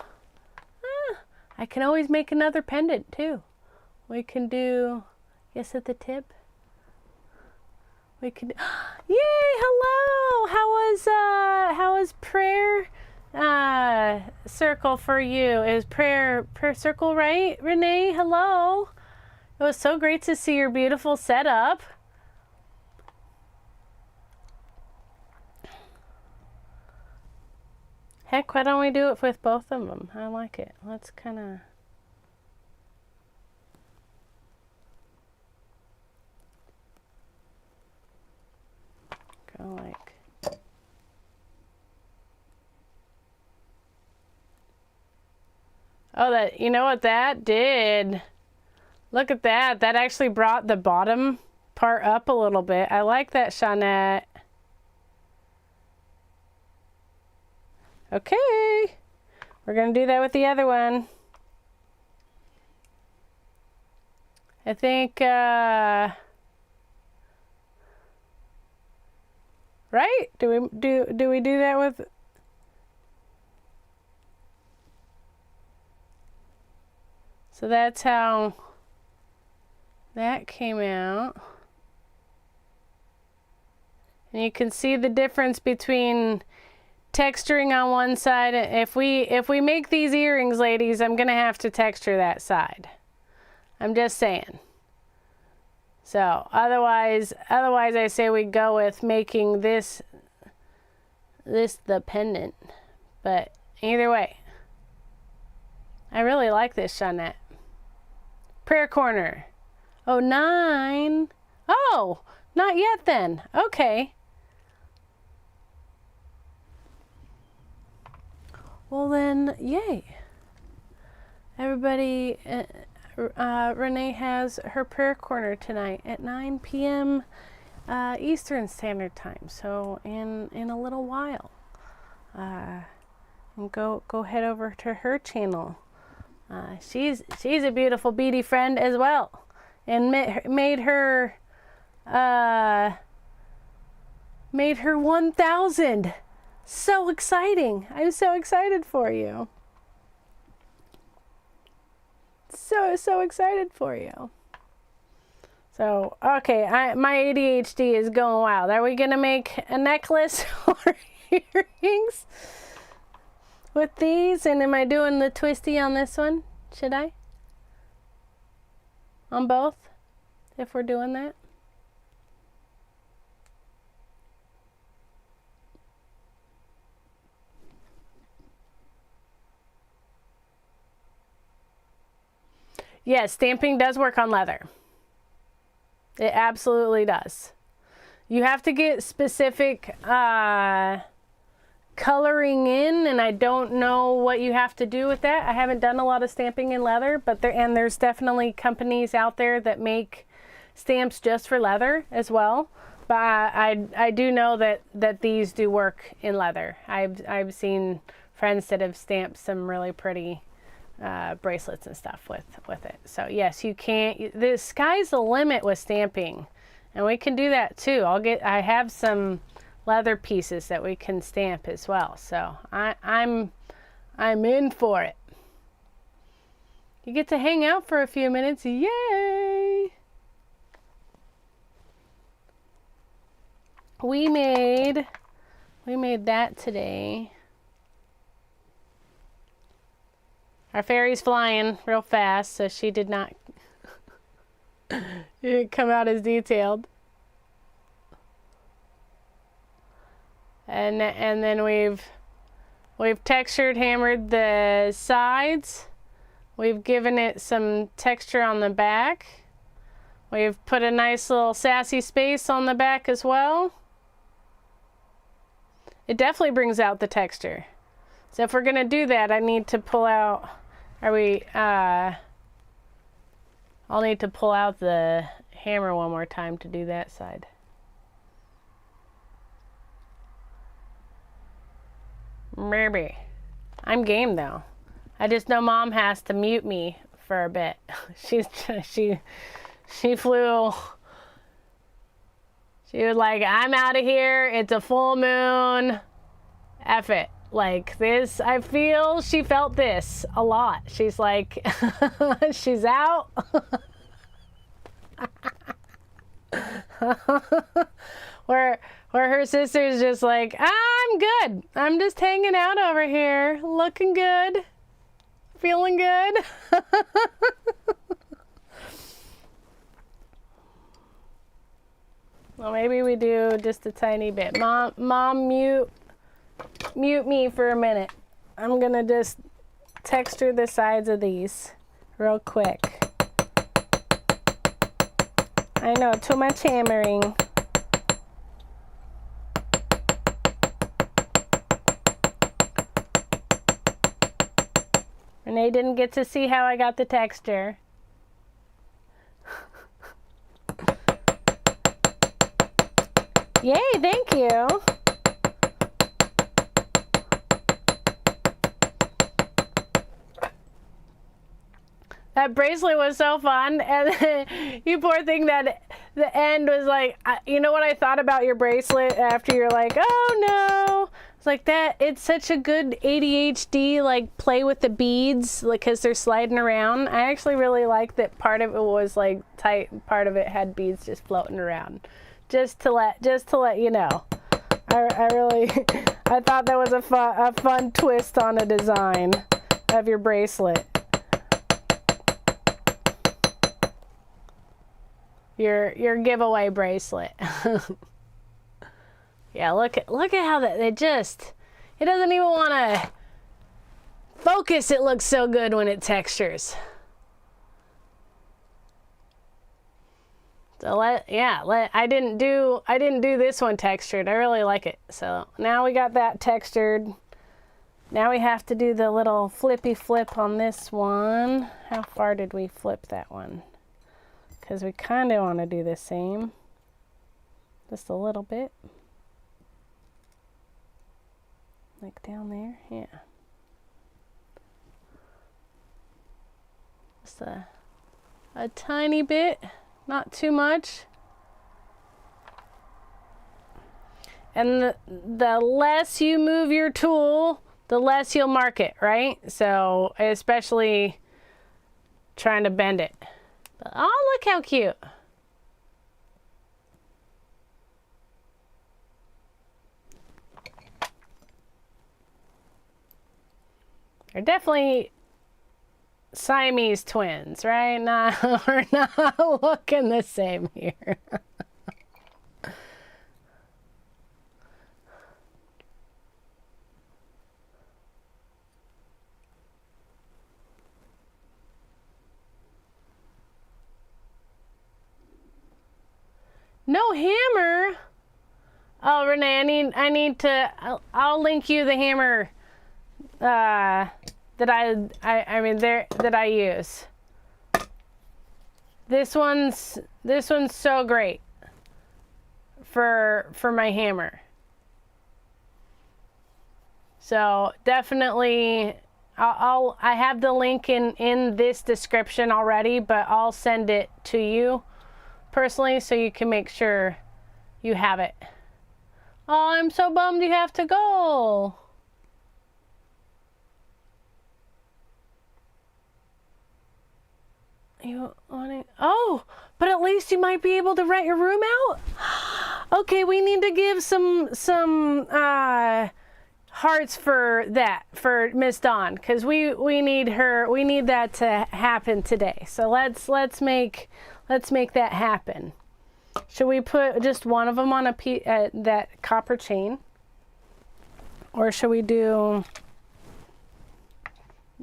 I can always make another pendant too. We can do. Yes, at the tip. We could. Yay! Hello. How was prayer circle for you? Is prayer circle right, Renee? Hello. It was so great to see your beautiful setup. Heck, why don't we do it with both of them? I like it. Let's kind of. Go like. Oh, that, you know what that did? Look at that. That actually brought the bottom part up a little bit. I like that, Shawnette. Okay. We're going to do that with the other one. I think, right? Do we do that with? So that's how that came out. And you can see the difference between texturing on one side. If we make these earrings, ladies, I'm gonna have to texture that side. I'm just saying. So otherwise I say we go with making this the pendant. But either way, I really like this, Shawnette. Prayer corner. Oh, 9. Oh, not yet then. Okay. Well then, yay. Everybody, Renee has her prayer corner tonight at 9 p.m. Eastern Standard Time. So in a little while. And go head over to her channel. She's a beautiful beady friend as well, and made her 1,000. So exciting! I'm so excited for you. So excited for you. So okay, my ADHD is going wild. Are we gonna make a necklace or earrings with these? And am I doing the twisty on this one? Should I? On both? If we're doing that? Yes, stamping does work on leather. It absolutely does. You have to get specific coloring in, and I don't know what you have to do with that. I haven't done a lot of stamping in leather, but there's definitely companies out there that make stamps just for leather as well. But I do know that these do work in leather. I've seen friends that have stamped some really pretty bracelets and stuff with it. So yes, you can't. The sky's the limit with stamping, and we can do that too. I have some leather pieces that we can stamp as well. So I'm in for it. You get to hang out for a few minutes. Yay! We made that today. Our fairy's flying real fast, so she did not come out as detailed. And then we've textured, hammered the sides. We've given it some texture on the back. We've put a nice little sassy space on the back as well. It definitely brings out the texture. So if we're gonna do that, I need to pull out, I'll need to pull out the hammer one more time to do that side. Maybe. I'm game though. I just know Mom has to mute me for a bit. She flew. She was like, I'm out of here. It's a full moon. F it. Like this, I feel she felt this a lot. She's like, she's out. Where her sister's just like, I'm good. I'm just hanging out over here, looking good, feeling good. Well, maybe we do just a tiny bit. Mom, mute me for a minute. I'm gonna just texture the sides of these real quick. I know, too much hammering. Renee didn't get to see how I got the texture. Yay, thank you. That bracelet was so fun, and you poor thing, that the end was like, you know what I thought about your bracelet after you're like, oh no. It's like that, it's such a good ADHD, like play with the beads, like, cause they're sliding around. I actually really like that part of it was like tight, part of it had beads just floating around. Just to let you know. I really, I thought that was a fun twist on a design of your bracelet. Your giveaway bracelet. Yeah, look at how that it doesn't even want to focus. It looks so good when it textures. So I didn't do this one textured. I really like it. So now we got that textured. Now we have to do the little flippy flip on this one. How far did we flip that one? Because we kind of want to do the same. Just a little bit. Like down there, yeah. Just a tiny bit, not too much. And the less you move your tool, the less you'll mark it, right? So, especially trying to bend it. But, oh, look how cute. They're definitely Siamese twins, right? We're not looking the same here. No hammer. Oh, Renee, I need to. I'll link you the hammer that I use. This one's so great for my hammer. So definitely, I have the link in this description already, but I'll send it to you personally so you can make sure you have it. Oh, I'm so bummed you have to go. You want to? Oh, but at least you might be able to rent your room out. Okay, we need to give some hearts for that for Miss Dawn, because we need that to happen today. So let's make that happen. Should we put just one of them on that copper chain, or should we do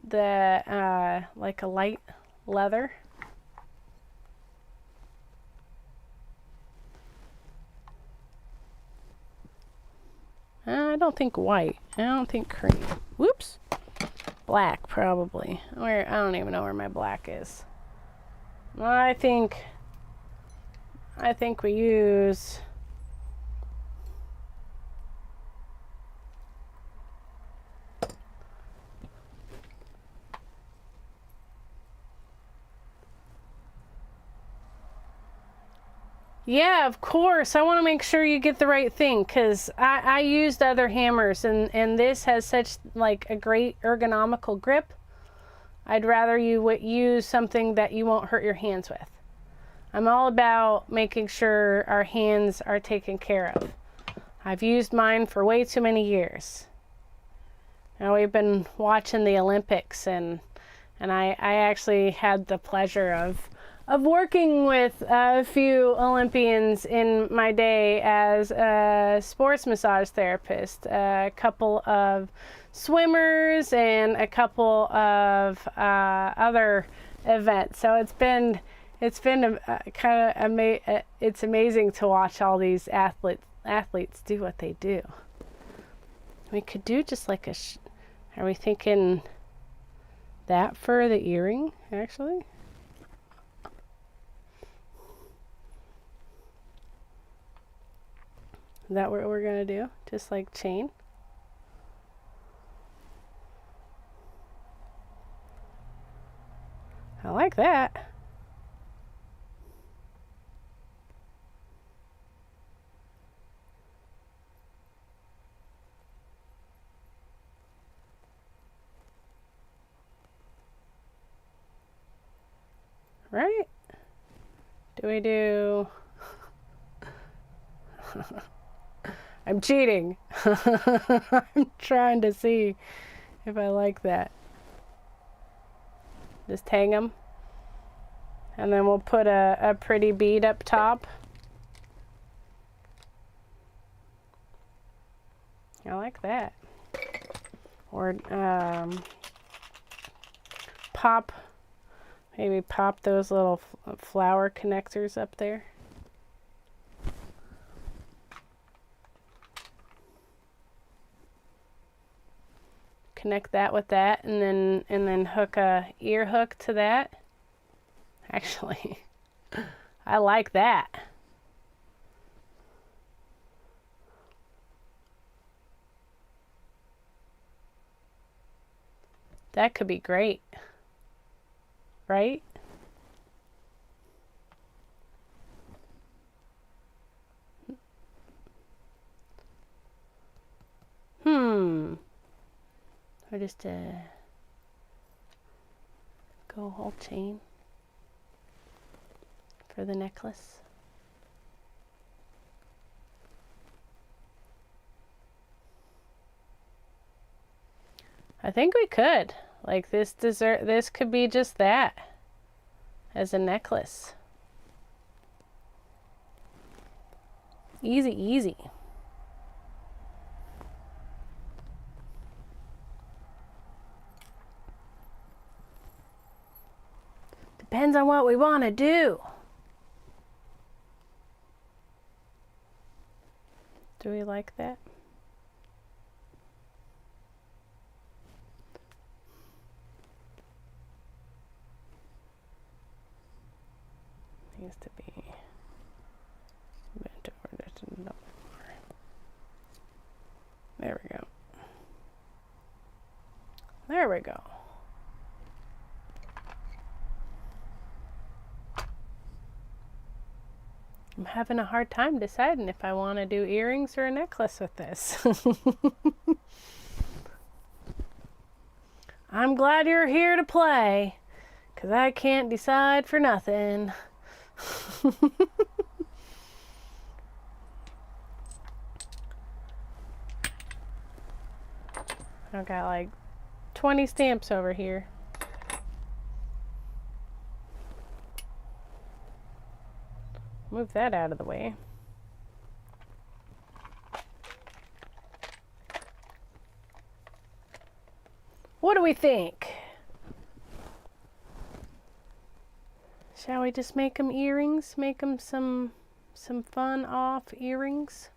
the like a light leather? I don't think white. I don't think cream. Whoops. Black, probably. I don't even know where my black is. I think we use Yeah, of course. I want to make sure you get the right thing, because I used other hammers and this has such like a great ergonomical grip. I'd rather you use something that you won't hurt your hands with. I'm all about making sure our hands are taken care of. I've used mine for way too many years. Now we've been watching the Olympics, and I actually had the pleasure of working with a few Olympians in my day as a sports massage therapist, a couple of swimmers, and a couple of other events. So it's been it's amazing to watch all these athletes do what they do. We could do just like are we thinking that for the earring, actually? Is that what we're gonna do? Just like chain? I like that. Right? Do we do... I'm cheating. I'm trying to see if I like that. Just hang them. And then we'll put a pretty bead up top. I like that. Or maybe pop those little flower connectors up there. connect that with that, and then hook a ear hook to that. Actually, I like that. That could be great, right? Or just a gold whole chain for the necklace. I think we could. Like this could be just that as a necklace. Easy, easy. Depends on what we want to do. Do we like that? Needs to be bent over just a little more. There we go. There we go. I'm having a hard time deciding if I want to do earrings or a necklace with this. I'm glad you're here to play, 'cause I can't decide for nothing. I've got like 20 stamps over here. Move that out of the way. What do we think? Shall we just make them earrings? Make them some fun off earrings?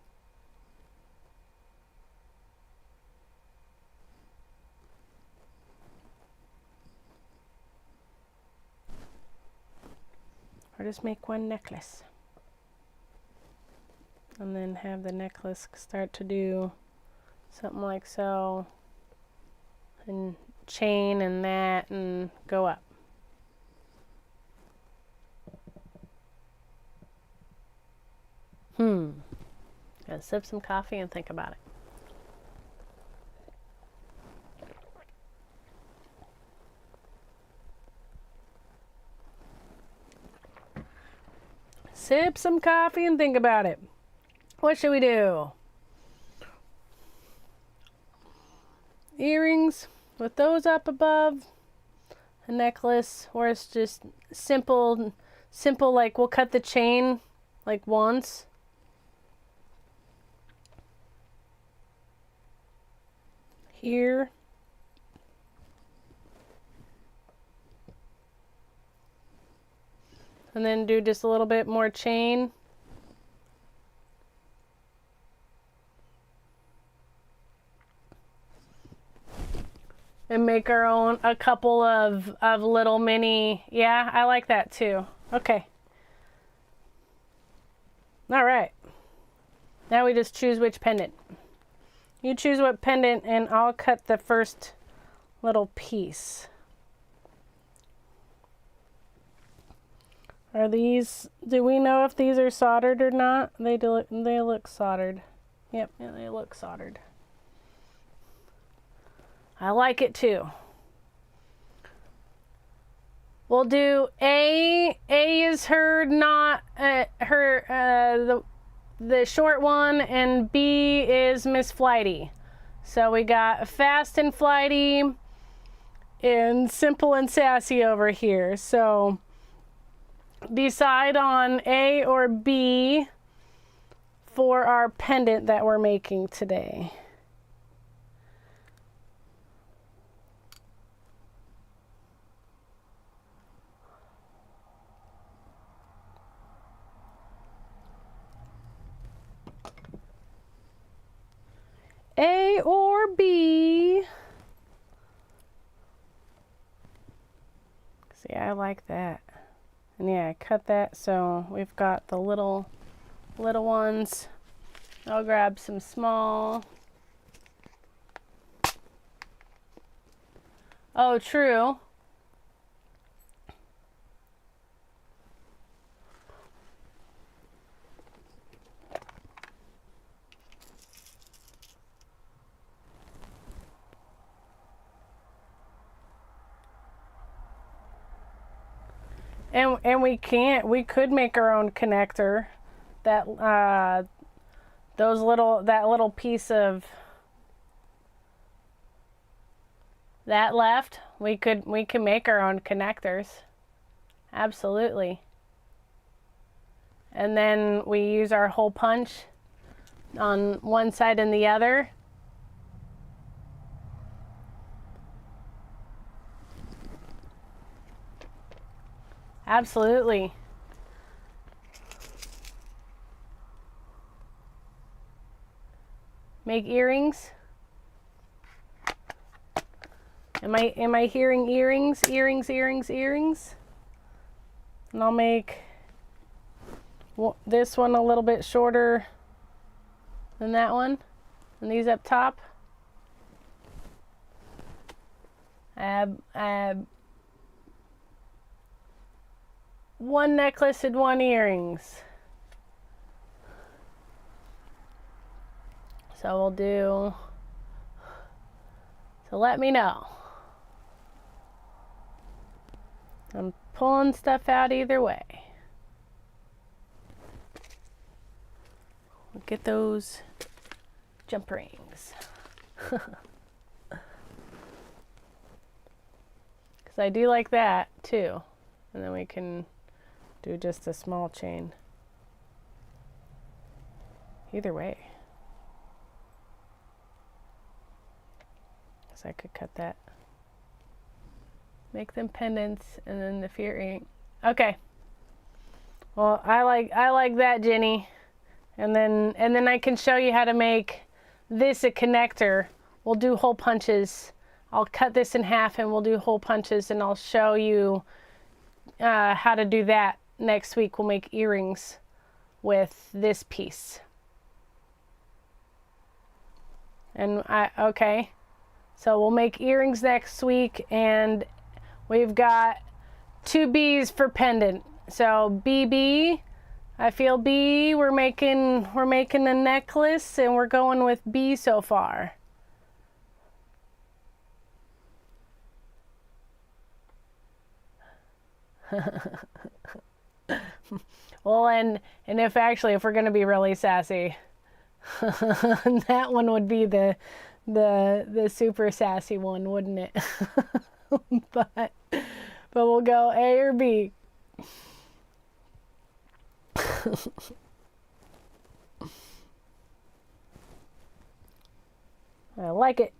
Or just make one necklace? And then have the necklace start to do something like so, and chain and that, and go up. Gotta sip some coffee and think about it. Sip some coffee and think about it. What should we do? Earrings with those up above, a necklace, or it's just simple, like we'll cut the chain like once. Here. And then do just a little bit more chain. And make our own, a couple of little mini, yeah, I like that too. Okay. All right. Now we just choose which pendant. You choose what pendant and I'll cut the first little piece. Are these, do we know if these are soldered or not? They look soldered. Yep, yeah, they look soldered. I like it too. We'll do A. A is her not the short one, and B is Miss Flighty. So we got fast and flighty and simple and sassy over here. So decide on A or B for our pendant that we're making today. A or B. See, I like that. And yeah, I cut that so we've got the little ones. I'll grab some small. Oh, true. And we could make our own connector. That that little piece of that left, we can make our own connectors. Absolutely. And then we use our hole punch on one side and the other. Absolutely. Make earrings. Am I hearing earrings? Earrings, earrings, earrings. And I'll make this one a little bit shorter than that one. And these up top. One necklace and one earrings. So we'll do, so let me know. I'm pulling stuff out either way. We'll get those jump rings. Because I do like that too. And then we can do just a small chain. Either way. Because I could cut that. Make them pendants and then the earring. Okay. Well, I like that, Jenny. And then I can show you how to make this a connector. We'll do hole punches. I'll cut this in half and we'll do hole punches, and I'll show you how to do that next week. We'll make earrings with this piece. And okay, so we'll make earrings next week, and we've got 2 B's for pendant. So BB, I feel B. We're making a necklace, and we're going with B so far. Well, and if we're going to be really sassy, that one would be the super sassy one, wouldn't it? but we'll go A or B. I like it.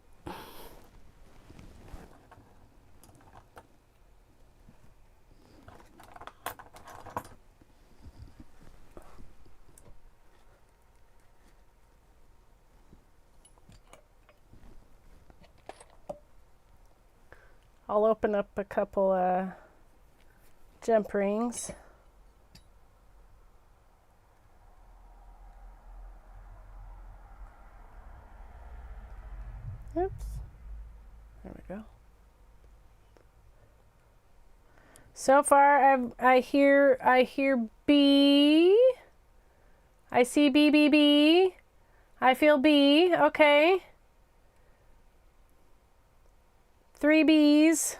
I'll open up a couple jump rings. Oops. There we go. So far I hear B. I see BBB. I feel B. Okay. 3 B's.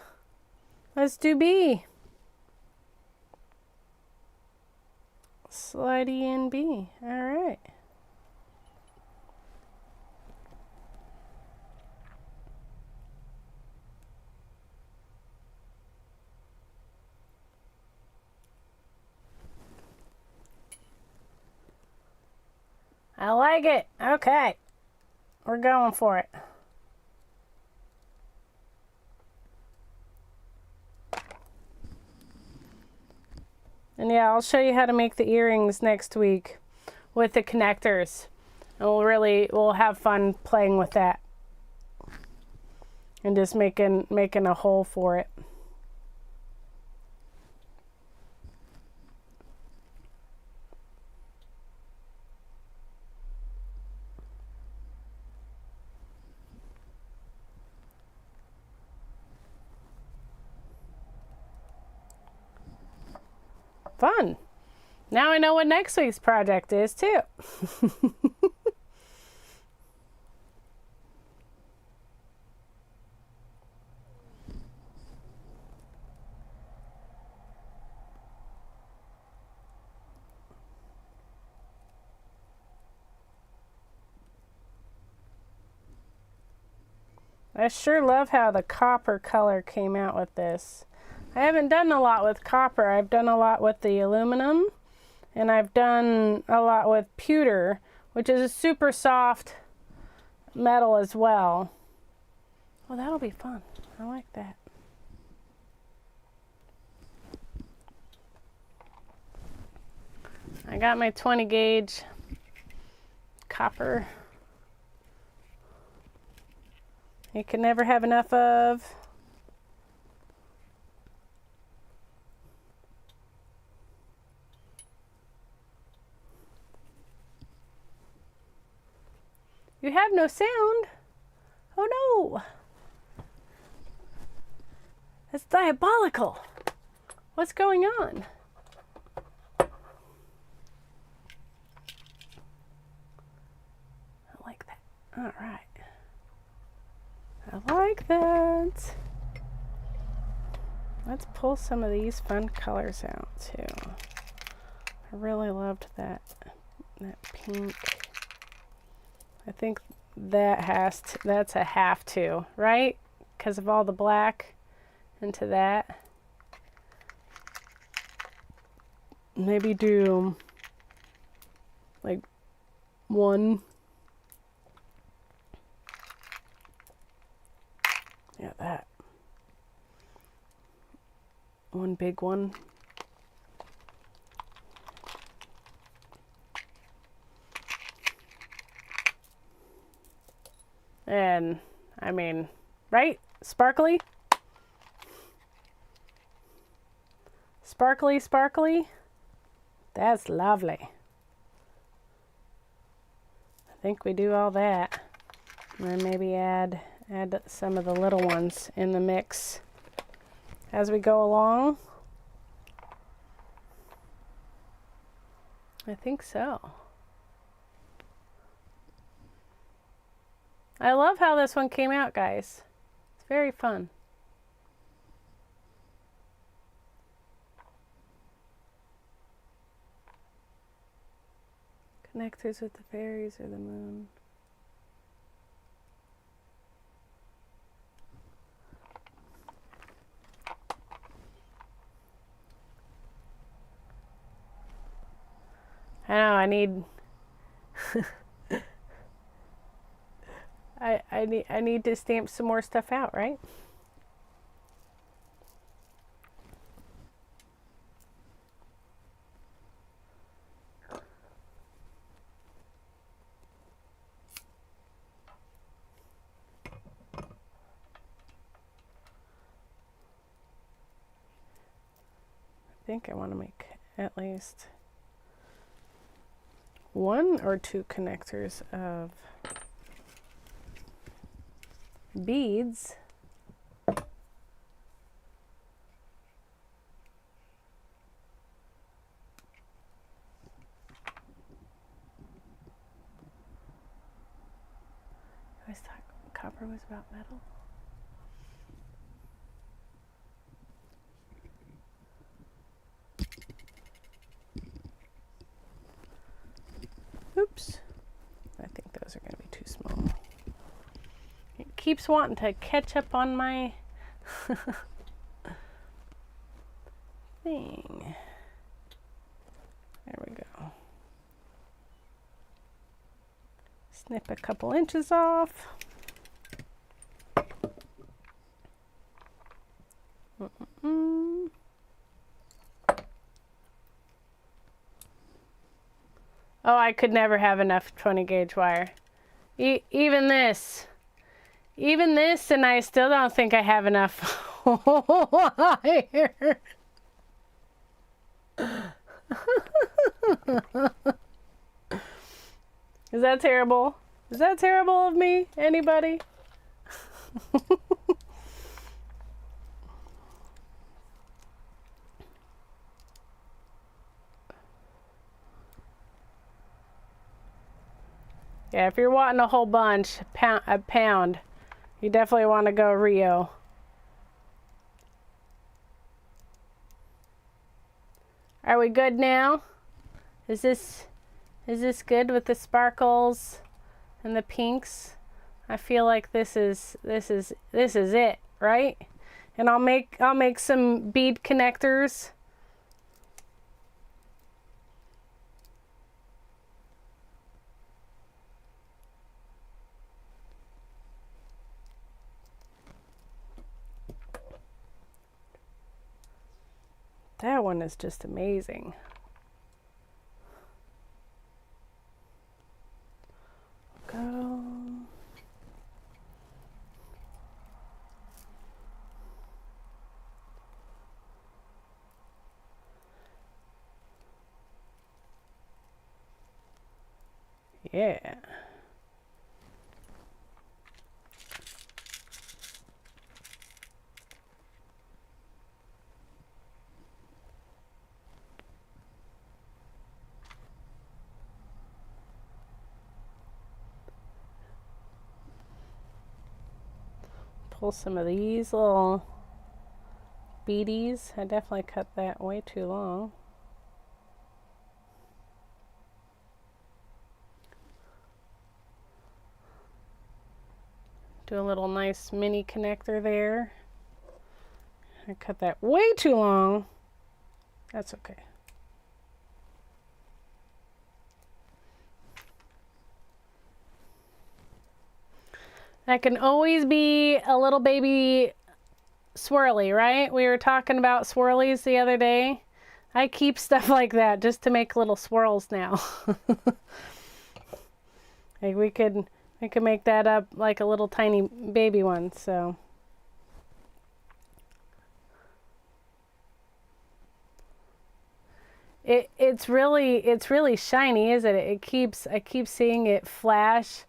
Let's do B. Slidey in B. All right. I like it. Okay. We're going for it. And yeah, I'll show you how to make the earrings next week with the connectors. And we'll have fun playing with that. And just making a hole for it. Fun. Now I know what next week's project is too. I sure love how the copper color came out with this. I haven't done a lot with copper. I've done a lot with the aluminum, and I've done a lot with pewter, which is a super soft metal as well. Well, that'll be fun. I like that. I got my 20 gauge copper. You can never have enough of. You have no sound. Oh no. That's diabolical. What's going on? I like that. All right. I like that. Let's pull some of these fun colors out too. I really loved that pink. I think that's a have to, right? Because of all the black into that. Maybe do like one. Yeah, that. One big one. And, I mean, right? Sparkly? Sparkly, sparkly? That's lovely. I think we do all that. And then maybe add some of the little ones in the mix as we go along. I think so. I love how this one came out, guys. It's very fun. Connectors with the fairies or the moon. I know, I need I need to stamp some more stuff out, right? I think I want to make at least 1 or 2 connectors of beads. I always thought copper was about metal. Oops. I think those are going to be too small. It keeps wanting to catch up on my thing. There we go. Snip a couple inches off. Oh, I could never have enough 20 gauge wire. Even this, and I still don't think I have enough wire. Is that terrible? Is that terrible of me? Anybody? Yeah, if you're wanting a whole bunch, a pound, you definitely want to go Rio. Are we good now? Is this good with the sparkles and the pinks? I feel like this is it, right? And I'll make some bead connectors. That one is just amazing. Go. Yeah. Pull some of these little beadies. I definitely cut that way too long. Do a little nice mini connector there. I cut that way too long. That's okay. That can always be a little baby swirly, right? We were talking about swirlies the other day. I keep stuff like that just to make little swirls now. Like we could make that up like a little tiny baby one, so. It's really shiny, isn't it? I keep seeing it flash.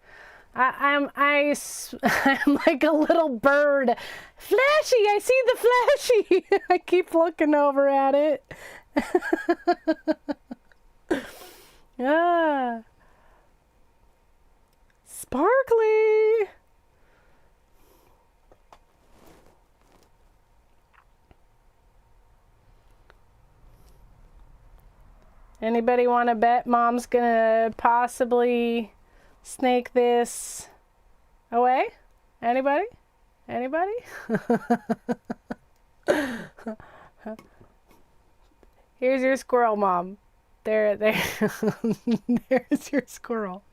I'm like a little bird. Flashy, I see the flashy. I keep looking over at it. Ah. Sparkly. Anybody want to bet Mom's gonna possibly snake this away? Anybody? Anybody? Here's your squirrel, Mom. There. There's your squirrel.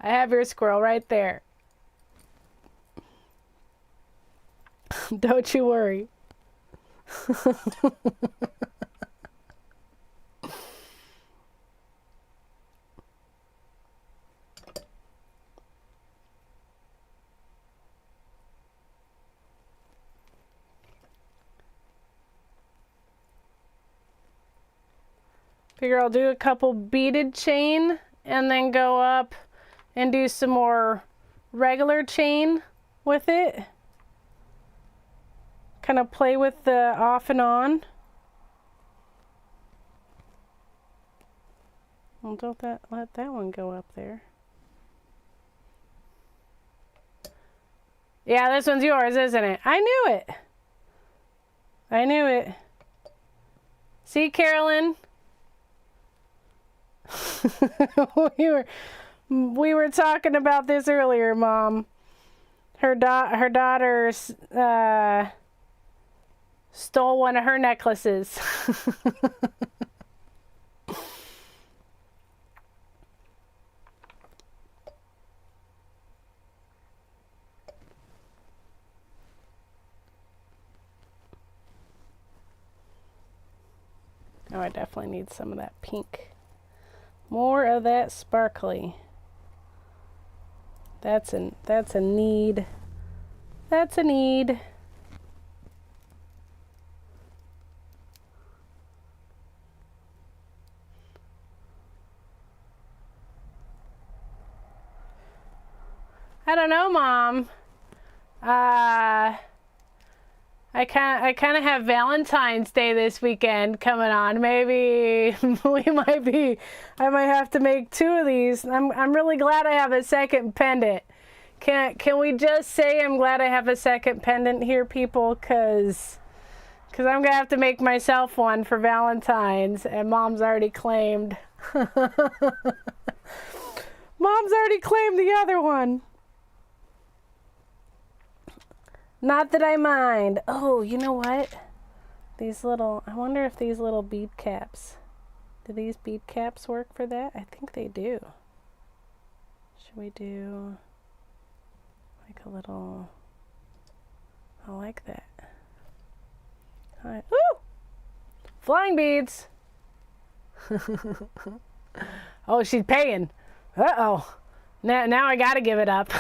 I have your squirrel right there. Don't you worry. Figure I'll do a couple beaded chain and then go up and do some more regular chain with it. Kind of play with the off and on. Well, don't let that one go up there. Yeah, this one's yours, isn't it? I knew it. I knew it. See, Carolyn? we were talking about this earlier, Mom. Her daughter stole one of her necklaces. Oh, I definitely need some of that pink. More of that sparkly. That's a need. That's a need. I don't know, Mom. I kind of have Valentine's Day this weekend coming on. Maybe I might have to make 2 of these. I'm really glad I have a second pendant. Can we just say I'm glad I have a second pendant here, people? Cause I'm gonna have to make myself one for Valentine's, and Mom's already claimed. Mom's already claimed the other one. Not that I mind. Oh, you know what? I wonder if these little bead caps, do these bead caps work for that? I think they do. Should we do like a little, I like that. All right. Woo! Flying beads. Oh, she's paying. Uh-oh. Now I gotta give it up.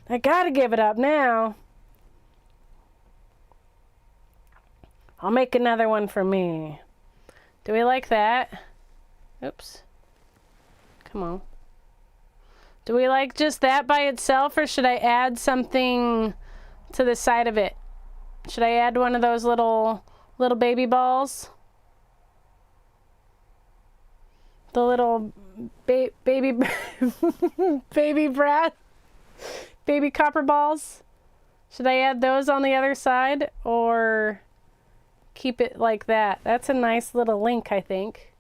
I gotta give it up now. I'll make another one for me. Do we like that? Oops. Come on. Do we like just that by itself, or should I add something to the side of it? Should I add one of those little baby balls? The little baby brass. Baby copper balls. Should I add those on the other side or keep it like that? That's a nice little link, I think.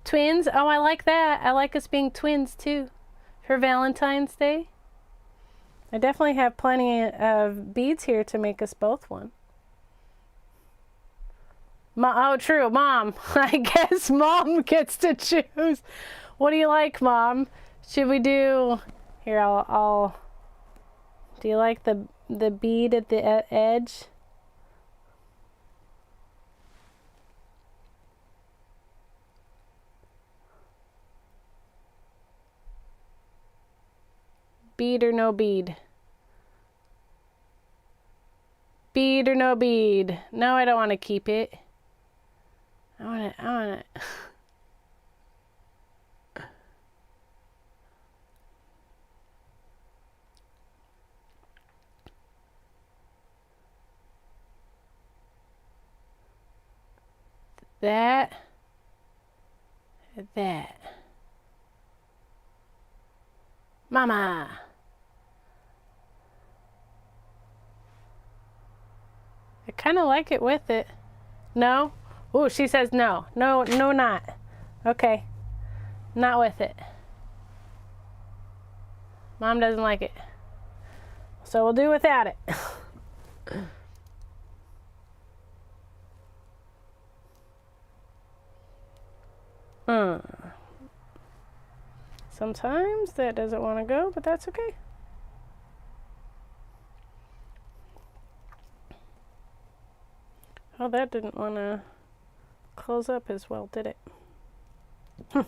Twins? Oh, I like that. I like us being twins too for Valentine's Day. I definitely have plenty of beads here to make us both one. Oh, true, Mom. I guess Mom gets to choose. What do you like, Mom? Should we do... Here, I'll... Do you like the bead at the edge? Bead or no bead? Bead or no bead? No, I don't want to keep it. I want it. That. Mama. I kind of like it with it. No? Ooh, she says no. No, not. Okay. Not with it. Mom doesn't like it. So we'll do without it. Sometimes that doesn't want to go, but that's okay. Oh, that didn't want to close up as well, did it? So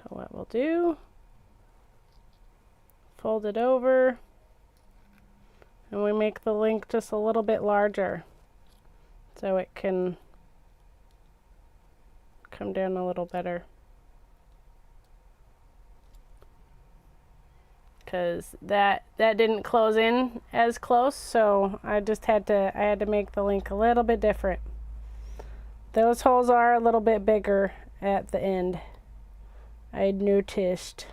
what we'll do, fold it over, and we make the link just a little bit larger so it can come down a little better. Because that didn't close in as close, so I had to make the link a little bit different. Those holes are a little bit bigger at the end, I noticed.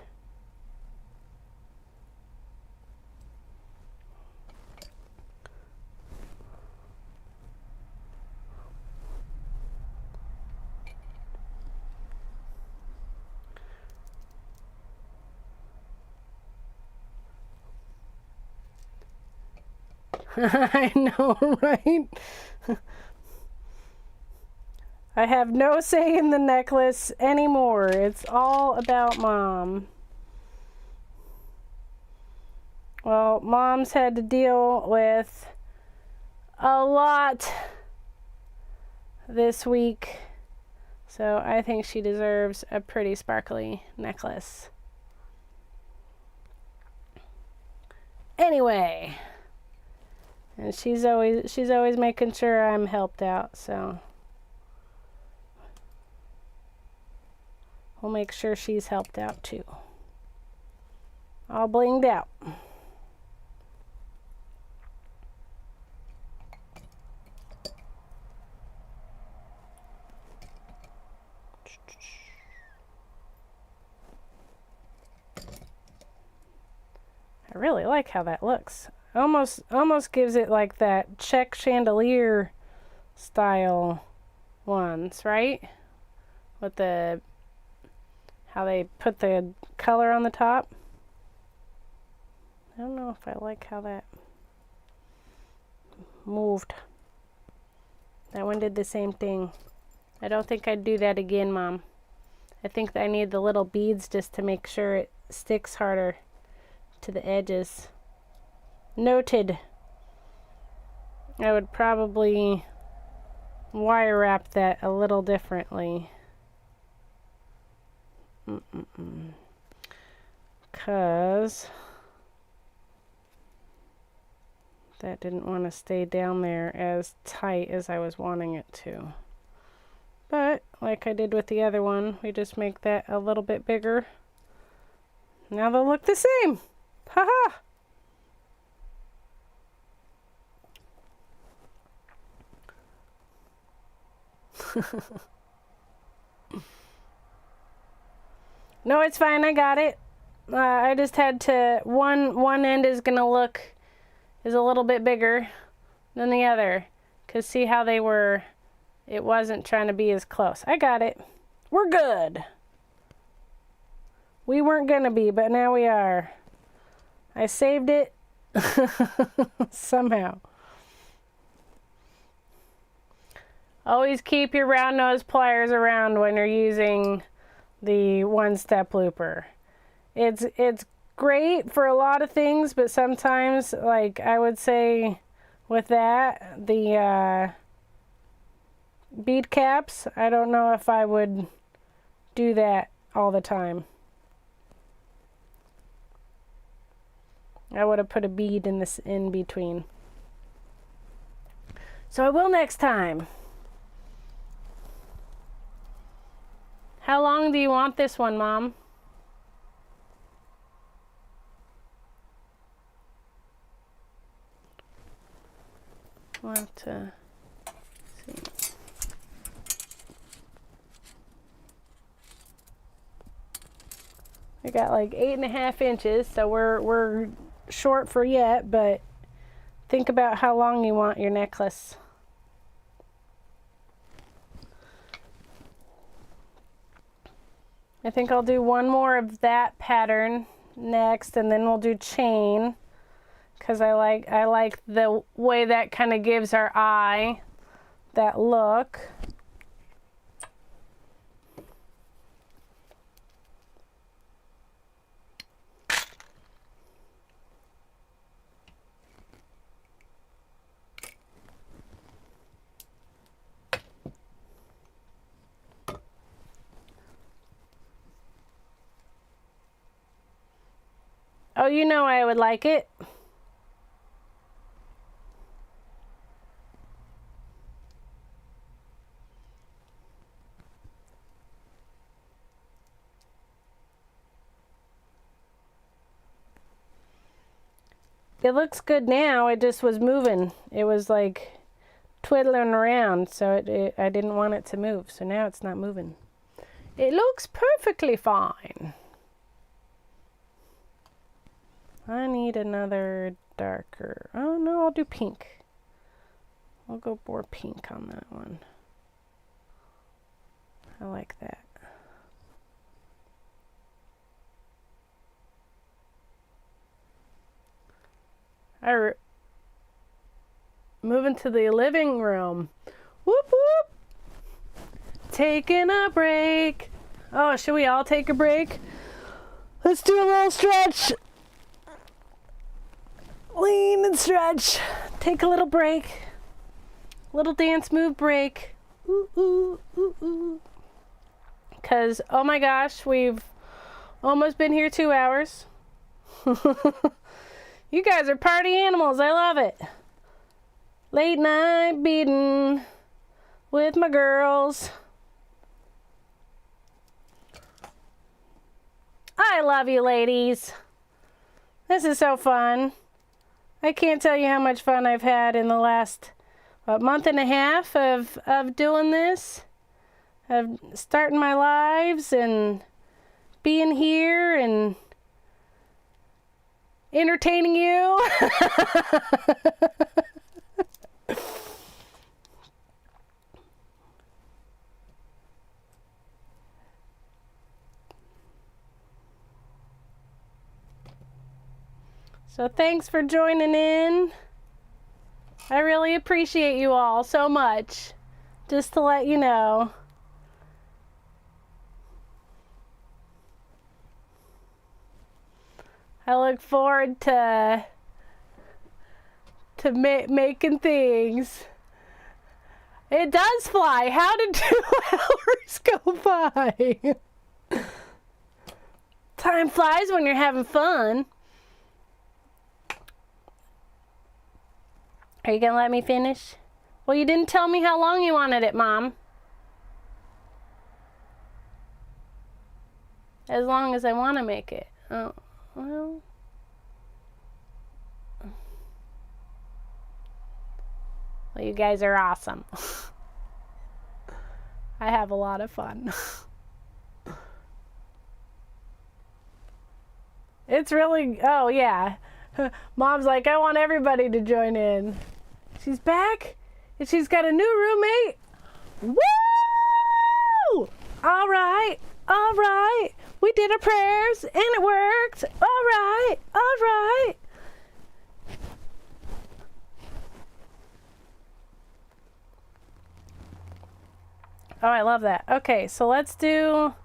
I know, right? I have no say in the necklace anymore. It's all about Mom. Well, Mom's had to deal with a lot this week, so I think she deserves a pretty sparkly necklace. Anyway, And she's always making sure I'm helped out, so we'll make sure she's helped out too. All blinged out. I really like how that looks. Almost gives it like that check chandelier style ones, right? With the how they put the color on the top. I don't know if I like how that moved. That one did the same thing. I don't think I'd do that again, Mom. I think I need the little beads just to make sure it sticks harder to the edges. Noted. I would probably wire wrap that a little differently. Because that didn't want to stay down there as tight as I was wanting it to. But like I did with the other one, we just make that a little bit bigger. Now they'll look the same. Haha! No, it's fine. I got it. I just had to. One end is a little bit bigger than the other, cause see how they were. It wasn't trying to be as close. I got it. We're good. We weren't gonna be, but now we are. I saved it somehow. Always keep your round nose pliers around when you're using the one-step looper. It's great for a lot of things, but sometimes, like I would say with that, the bead caps, I don't know if I would do that all the time. I would have put a bead in between. So I will next time. How long do you want this one, Mom? Want to see. I got like 8.5 inches, so we're short for yet, but think about how long you want your necklace. I think I'll do one more of that pattern next, and then we'll do chain, because I like the way that kind of gives our eye that look. Oh, you know I would like it. It looks good now. It just was moving. It was like twiddling around, so I didn't want it to move. So now it's not moving. It looks perfectly fine. I need another darker. Oh no, I'll do pink. I'll go more pink on that one. I like that. Moving to the living room. Whoop whoop. Taking a break. Oh, should we all take a break? Let's do a little stretch. Lean and stretch. Take a little break. Little dance move break. Ooh, ooh, ooh, ooh. Because, oh my gosh, we've almost been here 2 hours. You guys are party animals. I love it. Late night beading with my girls. I love you, ladies. This is so fun. I can't tell you how much fun I've had in the last month and a half of doing this, of starting my lives and being here and entertaining you. So thanks for joining in. I really appreciate you all so much. Just to let you know. I look forward to making things. It does fly. How did 2 hours go by? Time flies when you're having fun. Are you gonna let me finish? Well, you didn't tell me how long you wanted it, Mom. As long as I want to make it. Oh, well. Well, you guys are awesome. I have a lot of fun. It's really, oh yeah. Mom's like, I want everybody to join in. She's back and she's got a new roommate. Woo! All right, all right. We did our prayers and it worked. All right, all right. Oh, I love that. Okay, so let's do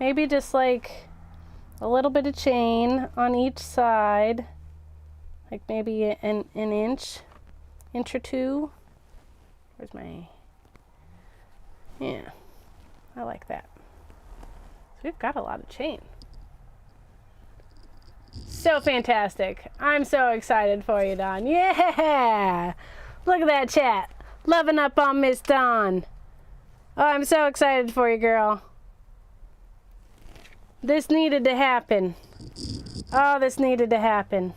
maybe just like a little bit of chain on each side. Like maybe an inch or two. Where's my, yeah, I like that. So we've got a lot of chain. So fantastic. I'm so excited for you, Dawn. Yeah! Look at that chat. Loving up on Miss Dawn. Oh, I'm so excited for you, girl. This needed to happen. Oh, this needed to happen.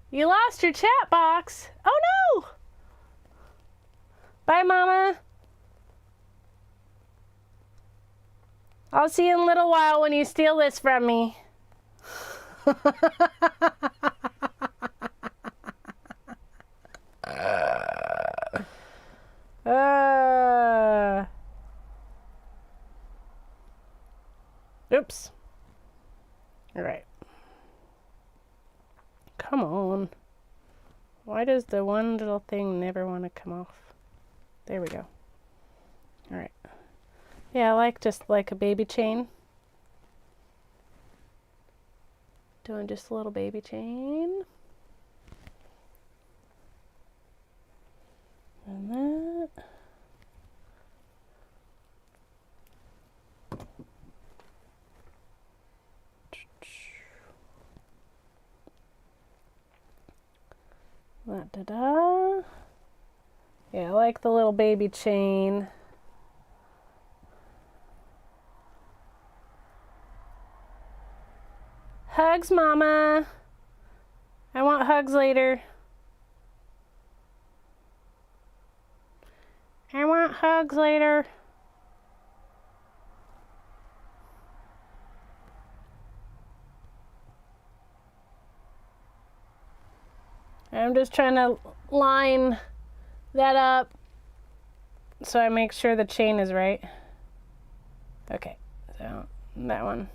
You lost your chat box. Oh no! Bye, Mama. I'll see you in a little while when you steal this from me. Oops. All right. Come on. Why does the one little thing never want to come off? There we go. All right. Yeah, I like just like a baby chain. Doing just a little baby chain. And that. Da-da-da. Yeah, I like the little baby chain. Hugs, Mama. I want hugs later. I want hugs later. I'm just trying to line that up so I make sure the chain is right. Okay, so that one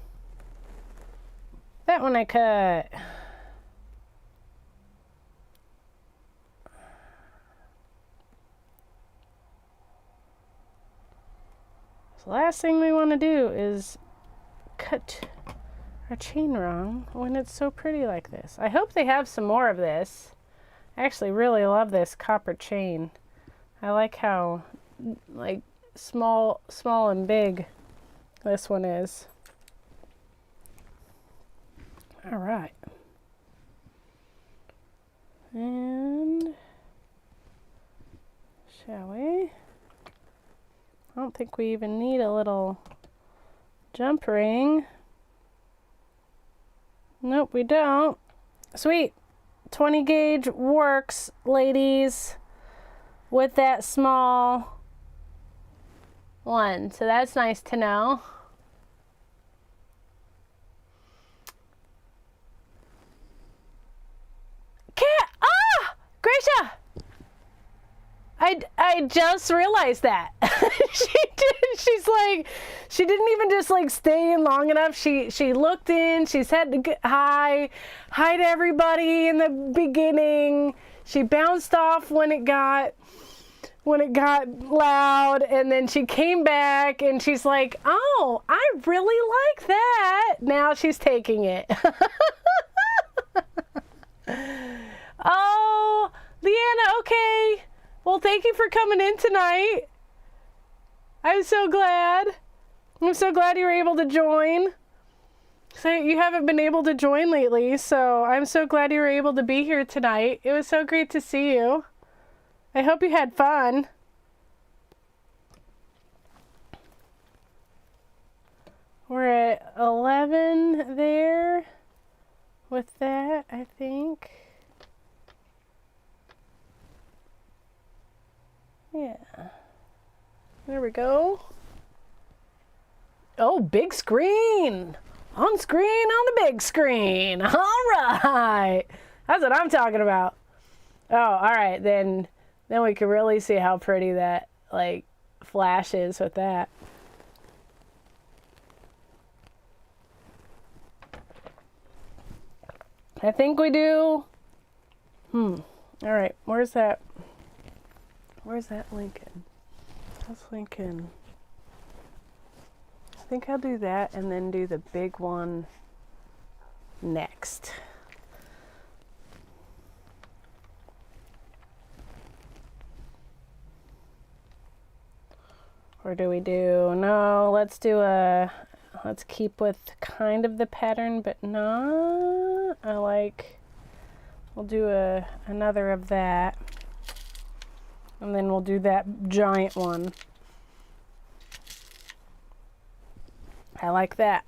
I cut. So the last thing we want to do is cut our chain wrong when it's so pretty like this. I hope they have some more of this. I actually really love this copper chain. I like how like small and big This one is. All right. And shall we? I don't think we even need a little jump ring. Nope, we don't. Sweet. 20 gauge works, ladies, with that small one. So that's nice to know. Gracia! I just realized that. She did. She's like, she didn't even just like stay in long enough. She looked in. She said hi to everybody in the beginning. She bounced off when it got loud, and then she came back and she's like, oh, I really like that. Now she's taking it. Oh, Leanna, okay. Well, thank you for coming in tonight. I'm so glad. I'm so glad you were able to join. So you haven't been able to join lately, so I'm so glad you were able to be here tonight. It was so great to see you. I hope you had fun. We're at 11 there with that, I think. Yeah. There we go. Oh, big screen. On screen on the big screen. All right. That's what I'm talking about. Oh, all right. Then we can really see how pretty that like flashes with that. I think we do. All right. Where's that Lincoln? That's Lincoln. I think I'll do that and then do the big one next. Or do we do, no, let's keep with kind of the pattern, but not, we'll do another of that. And then we'll do that giant one. I like that.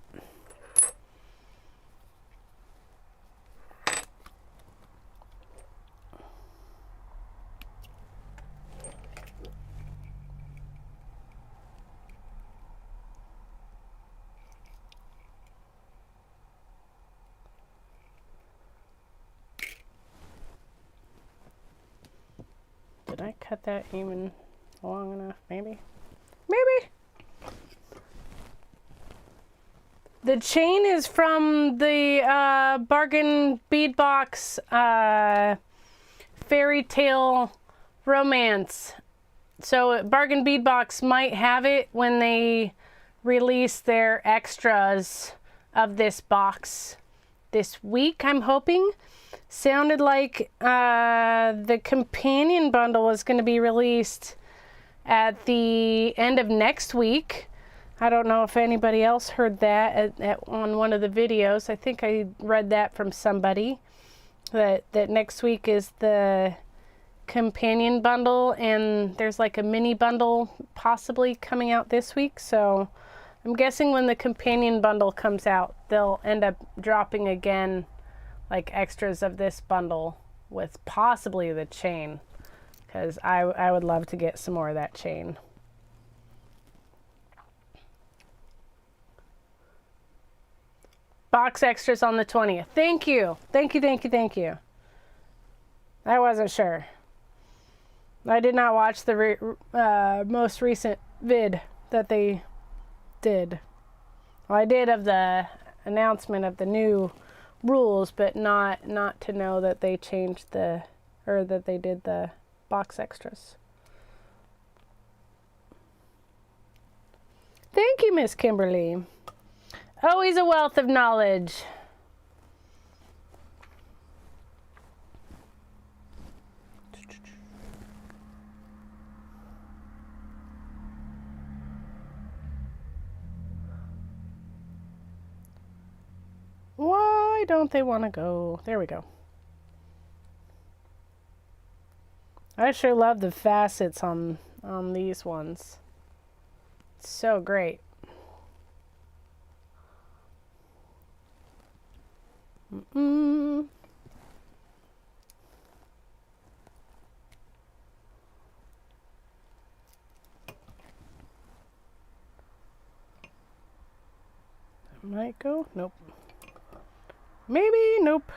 Did I cut that even long enough? Maybe. Maybe. The chain is from the Bargain Bead Box Fairytale Romance. So Bargain Bead Box might have it when they release their extras of this box this week, I'm hoping. Sounded like the companion bundle was going to be released at the end of next week. I don't know if anybody else heard that on one of the videos. I think I read that from somebody, that next week is the companion bundle, and there's like a mini bundle possibly coming out this week. So I'm guessing when the companion bundle comes out, they'll end up dropping again like extras of this bundle with possibly the chain, because I would love to get some more of that chain. Box extras on the 20th. Thank you. Thank you, thank you, thank you. I wasn't sure. I did not watch the most recent vid that they did. Well, I did of the announcement of the new rules, but not to know that they changed that they did the box extras. Thank you, Miss Kimberly. Always a wealth of knowledge. Why don't they want to go? There we go. I sure love the facets on these ones. It's so great. Mm-mm. Might go. Nope. Maybe. Nope.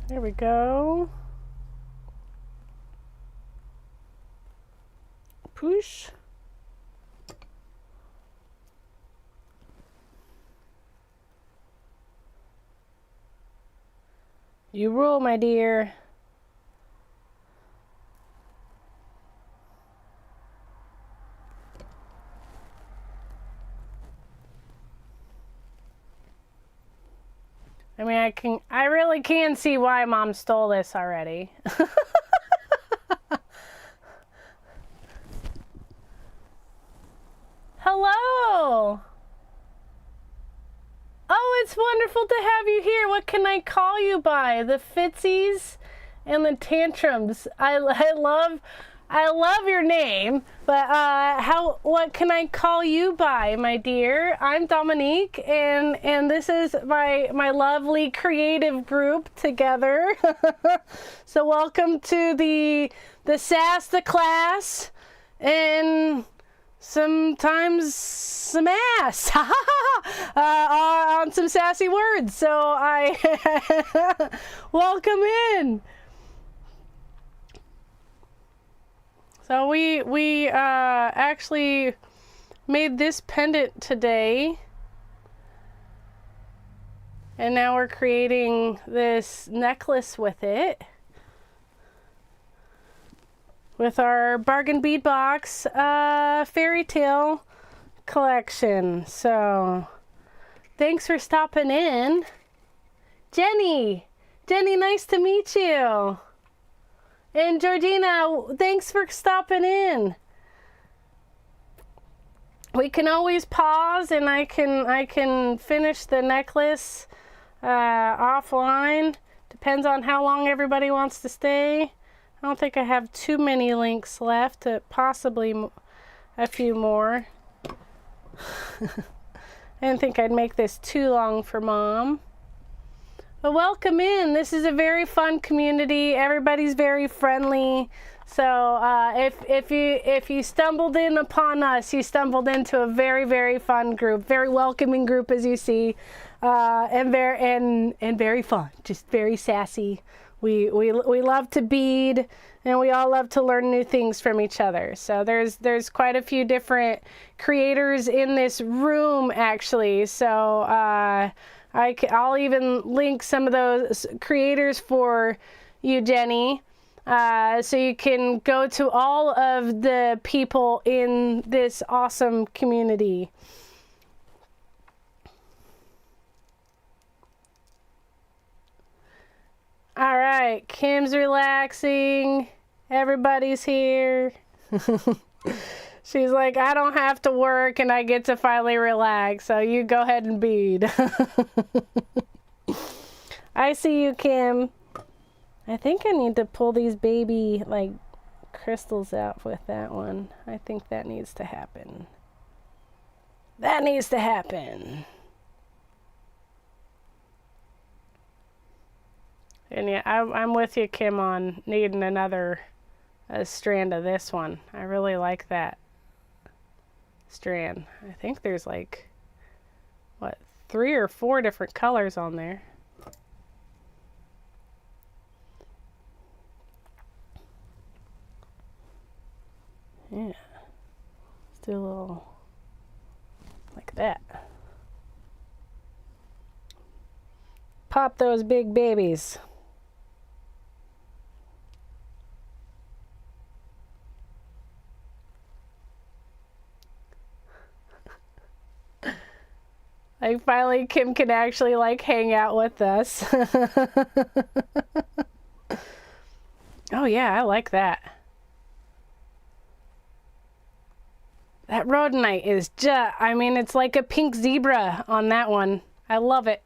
There we go. Push. You rule, my dear. I mean, I really can see why Mom stole this already. Hello. Oh, it's wonderful to have you here. What can I call you by? The Fitsies and the Tantrums. I love your name, but what can I call you by, my dear? I'm Dominique, and this is my lovely creative group together. So welcome to the SASTA class, and sometimes some ass on some sassy words. So I welcome in. So we actually made this pendant today, and now we're creating this necklace with it, with our bargain bead box fairytale collection. So thanks for stopping in. Jenny, nice to meet you. And Georgina, thanks for stopping in. We can always pause, and I can finish the necklace offline. Depends on how long everybody wants to stay. I don't think I have too many links left, possibly a few more. I didn't think I'd make this too long for Mom. But welcome in. This is a very fun community. Everybody's very friendly. So if you stumbled in upon us, you stumbled into a very, very fun group, very welcoming group, as you see, and very fun, just very sassy. We love to bead, and we all love to learn new things from each other. So there's quite a few different creators in this room, actually. So I'll even link some of those creators for you, Jenny, so you can go to all of the people in this awesome community. All right, Kim's relaxing. Everybody's here. She's like, I don't have to work and I get to finally relax, so you go ahead and bead. I see you, Kim. I think I need to pull these baby, like, crystals out with that one. I think that needs to happen. That needs to happen. And yeah, I'm with you, Kim, on needing another strand of this one. I really like that strand. I think there's like, what, 3 or 4 different colors on there. Yeah. Let's do a little like that. Pop those big babies. Like, finally Kim can actually like hang out with us. Oh yeah, I like that. That rhodonite is just, I mean, it's like a pink zebra on that one. I love it.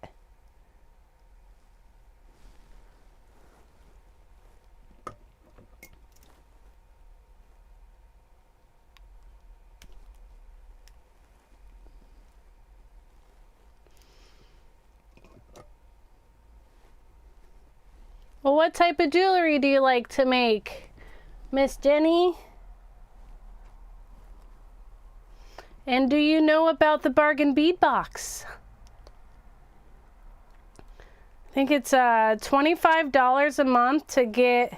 Well, what type of jewelry do you like to make, Miss Jenny? And do you know about the bargain bead box? I think it's $25 a month to get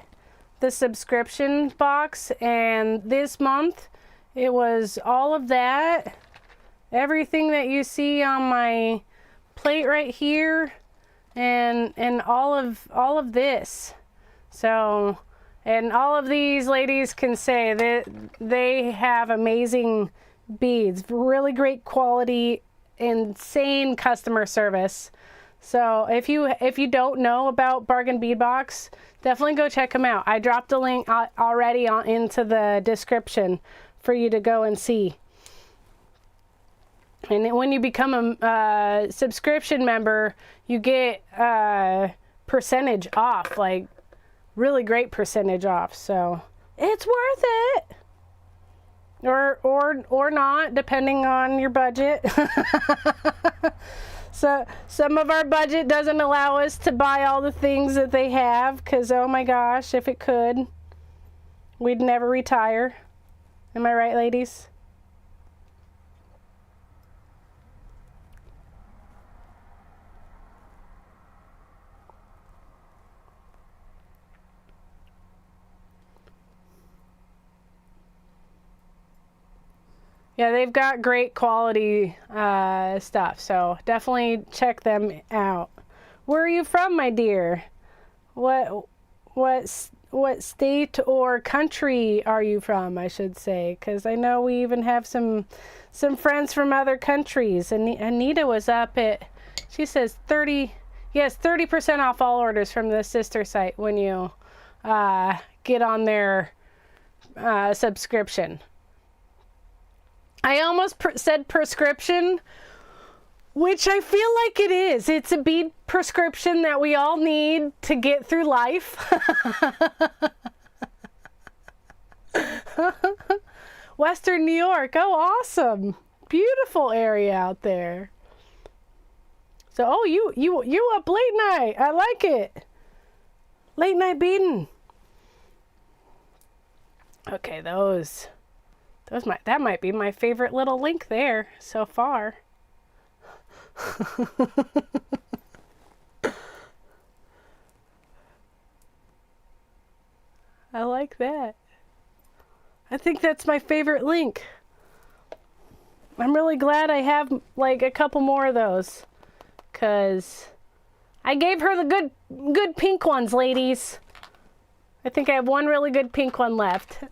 the subscription box, and this month it was all of that, everything that you see on my plate right here, and all of this. So, and all of these ladies can say that they have amazing beads, really great quality, insane customer service. So if you don't know about Bargain Bead Box, definitely go check them out. I dropped a link already into the description for you to go and see. And when you become a subscription member, you get percentage off, like really great percentage off. So it's worth it. Or not, depending on your budget. So some of our budget doesn't allow us to buy all the things that they have, because oh my gosh, if it could, we'd never retire. Am I right, ladies? Yeah, they've got great quality stuff, so definitely check them out. Where are you from, my dear? What state or country are you from, I should say? Because I know we even have some friends from other countries. And Anita was up at, she says 30% off all orders from the sister site when you get on their subscription. I almost said prescription, which I feel like it is. It's a bead prescription that we all need to get through life. Western New York. Oh, awesome. Beautiful area out there. So, oh, you up late night. I like it. Late night beading. Okay, that might be my favorite little link there so far. I like that. I think that's my favorite link. I'm really glad I have like a couple more of those, because I gave her the good pink ones, ladies. I think I have one really good pink one left.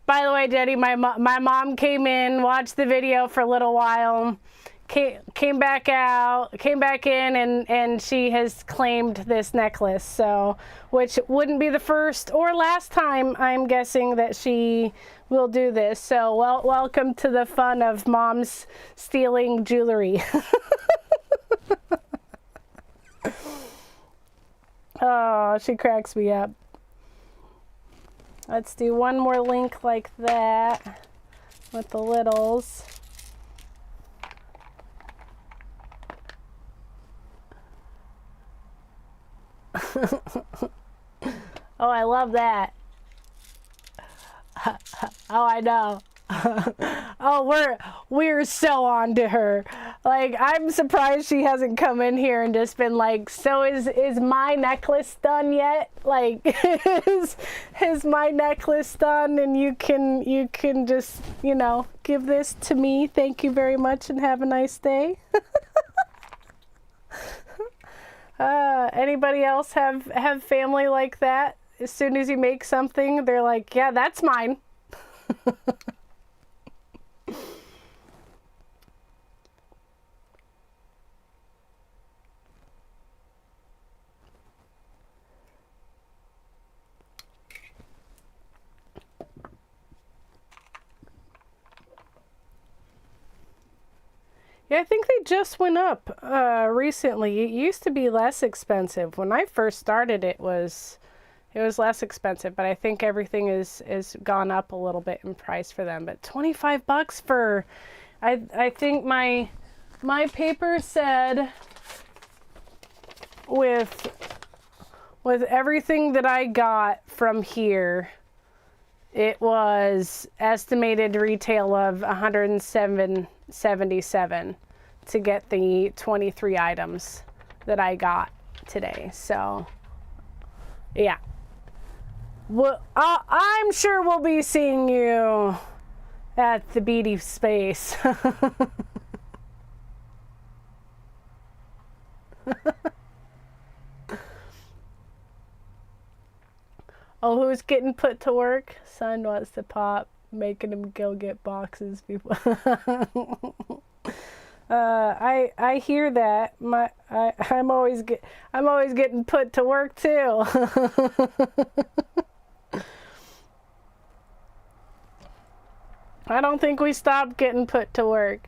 By the way, Jenny, my mom came in, watched the video for a little while, came back in, and she has claimed this necklace. So, which wouldn't be the first or last time, I'm guessing, that she will do this. So, welcome to the fun of moms stealing jewelry. Oh, she cracks me up. Let's do one more link like that with the littles. Oh, I love that. Oh, I know. Oh, we're so on to her. Like, I'm surprised she hasn't come in here and just been like, so is my necklace done yet? Like, is my necklace done, and you can just, you know, give this to me. Thank you very much and have a nice day. Anybody else have family like that? As soon as you make something, they're like, yeah, that's mine. Yeah, I think they just went up recently. It used to be less expensive. When I first started, it was less expensive, but I think everything is gone up a little bit in price for them. But $25 for, I think my paper said with everything that I got from here, it was estimated retail of $177 to get the 23 items that I got today. So, yeah. Well, I'm sure we'll be seeing you at the Beady Space. Oh, who's getting put to work? Son wants to pop, making him go get boxes before. I hear that. I'm always getting put to work too. I don't think we stopped getting put to work.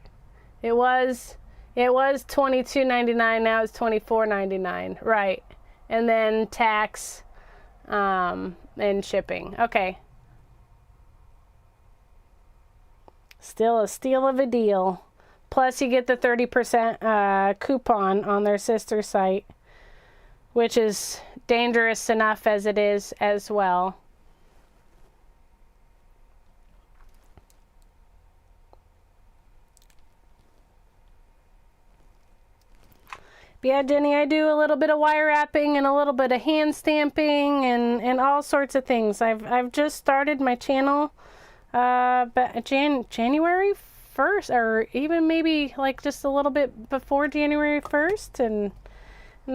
It was $22.99. Now it's $24.99. Right, and then tax. And shipping. Okay. Still a steal of a deal. Plus you get the 30% coupon on their sister site, which is dangerous enough as it is as well. Yeah, Jenny, I do a little bit of wire wrapping and a little bit of hand stamping and all sorts of things. I've just started my channel, but January 1st, or even maybe like just a little bit before January 1st, and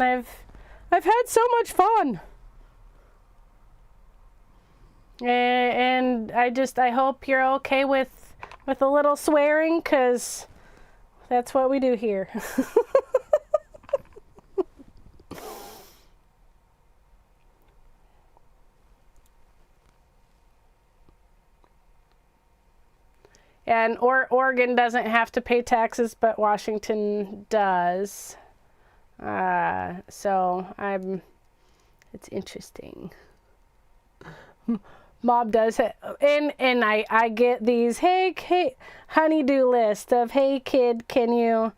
I've had so much fun. And I hope you're okay with a little swearing, 'cause that's what we do here. And Oregon doesn't have to pay taxes, but Washington does. So it's interesting. Mom does it, and I get these hey honeydew list of, hey kid, can you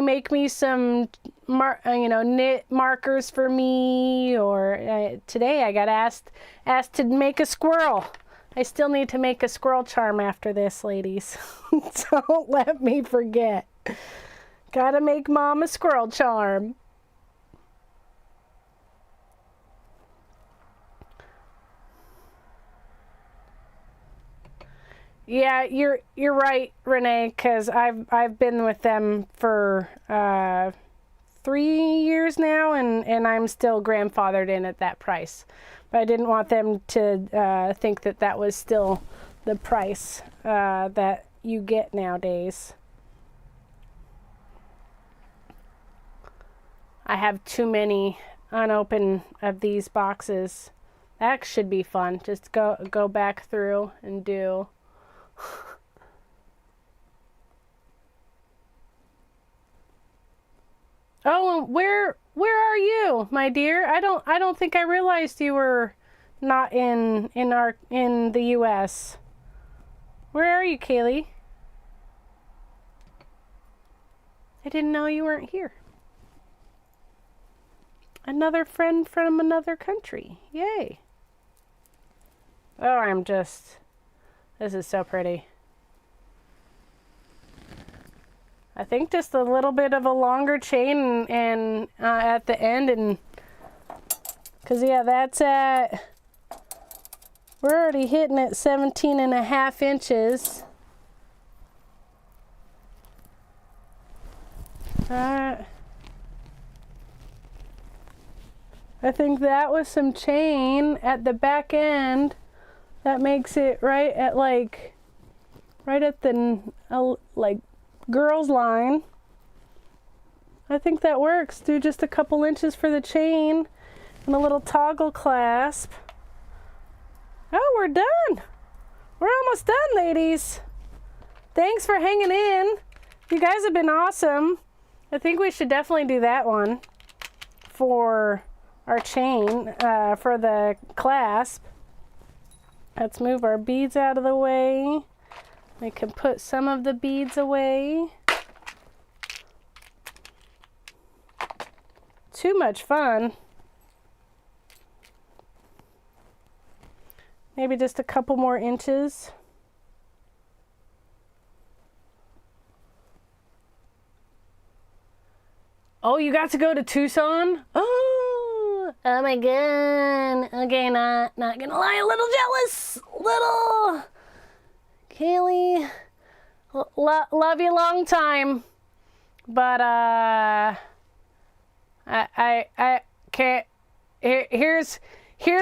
make me some knit markers for me, or today I got asked to make a squirrel. I still need to make a squirrel charm after this, ladies. Don't let me forget. Gotta make Mom a squirrel charm. Yeah, you're right, Renee, because I've been with them for 3 years now, and I'm still grandfathered in at that price. But I didn't want them to think that was still the price that you get nowadays. I have too many unopened of these boxes. That should be fun. Just go back through and do. Oh, where are you, my dear? I don't think I realized you were not in the US. Where are you, Kaylee? I didn't know you weren't here. Another friend from another country. Yay. Oh, this is so pretty. I think just a little bit of a longer chain and at the end, and because yeah, that's we're already hitting at 17.5 inches. I think that was some chain at the back end that makes it right at the girls line. I think that works. Do just a couple inches for the chain and a little toggle clasp. Oh, we're done. We're almost done, ladies. Thanks for hanging in. You guys have been awesome. I think we should definitely do that one for our chain, for the clasp. Let's move our beads out of the way. We can put some of the beads away. Too much fun. Maybe just a couple more inches. Oh, you got to go to Tucson? Oh my god. Okay, not gonna lie, a little jealous. Little. Kaylee, love you long time. But I can't. Here's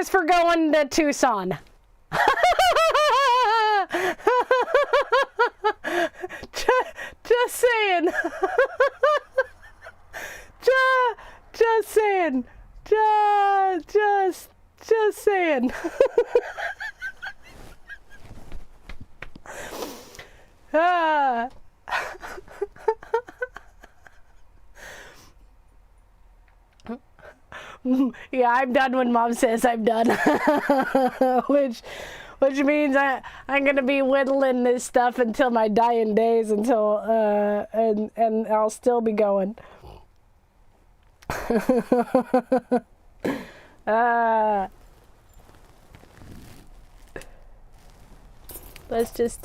for going to Tucson. just saying. just saying. Just saying. Yeah, I'm done when Mom says I'm done. which means I'm gonna be whittling this stuff until my dying days, until and I'll still be going. Let's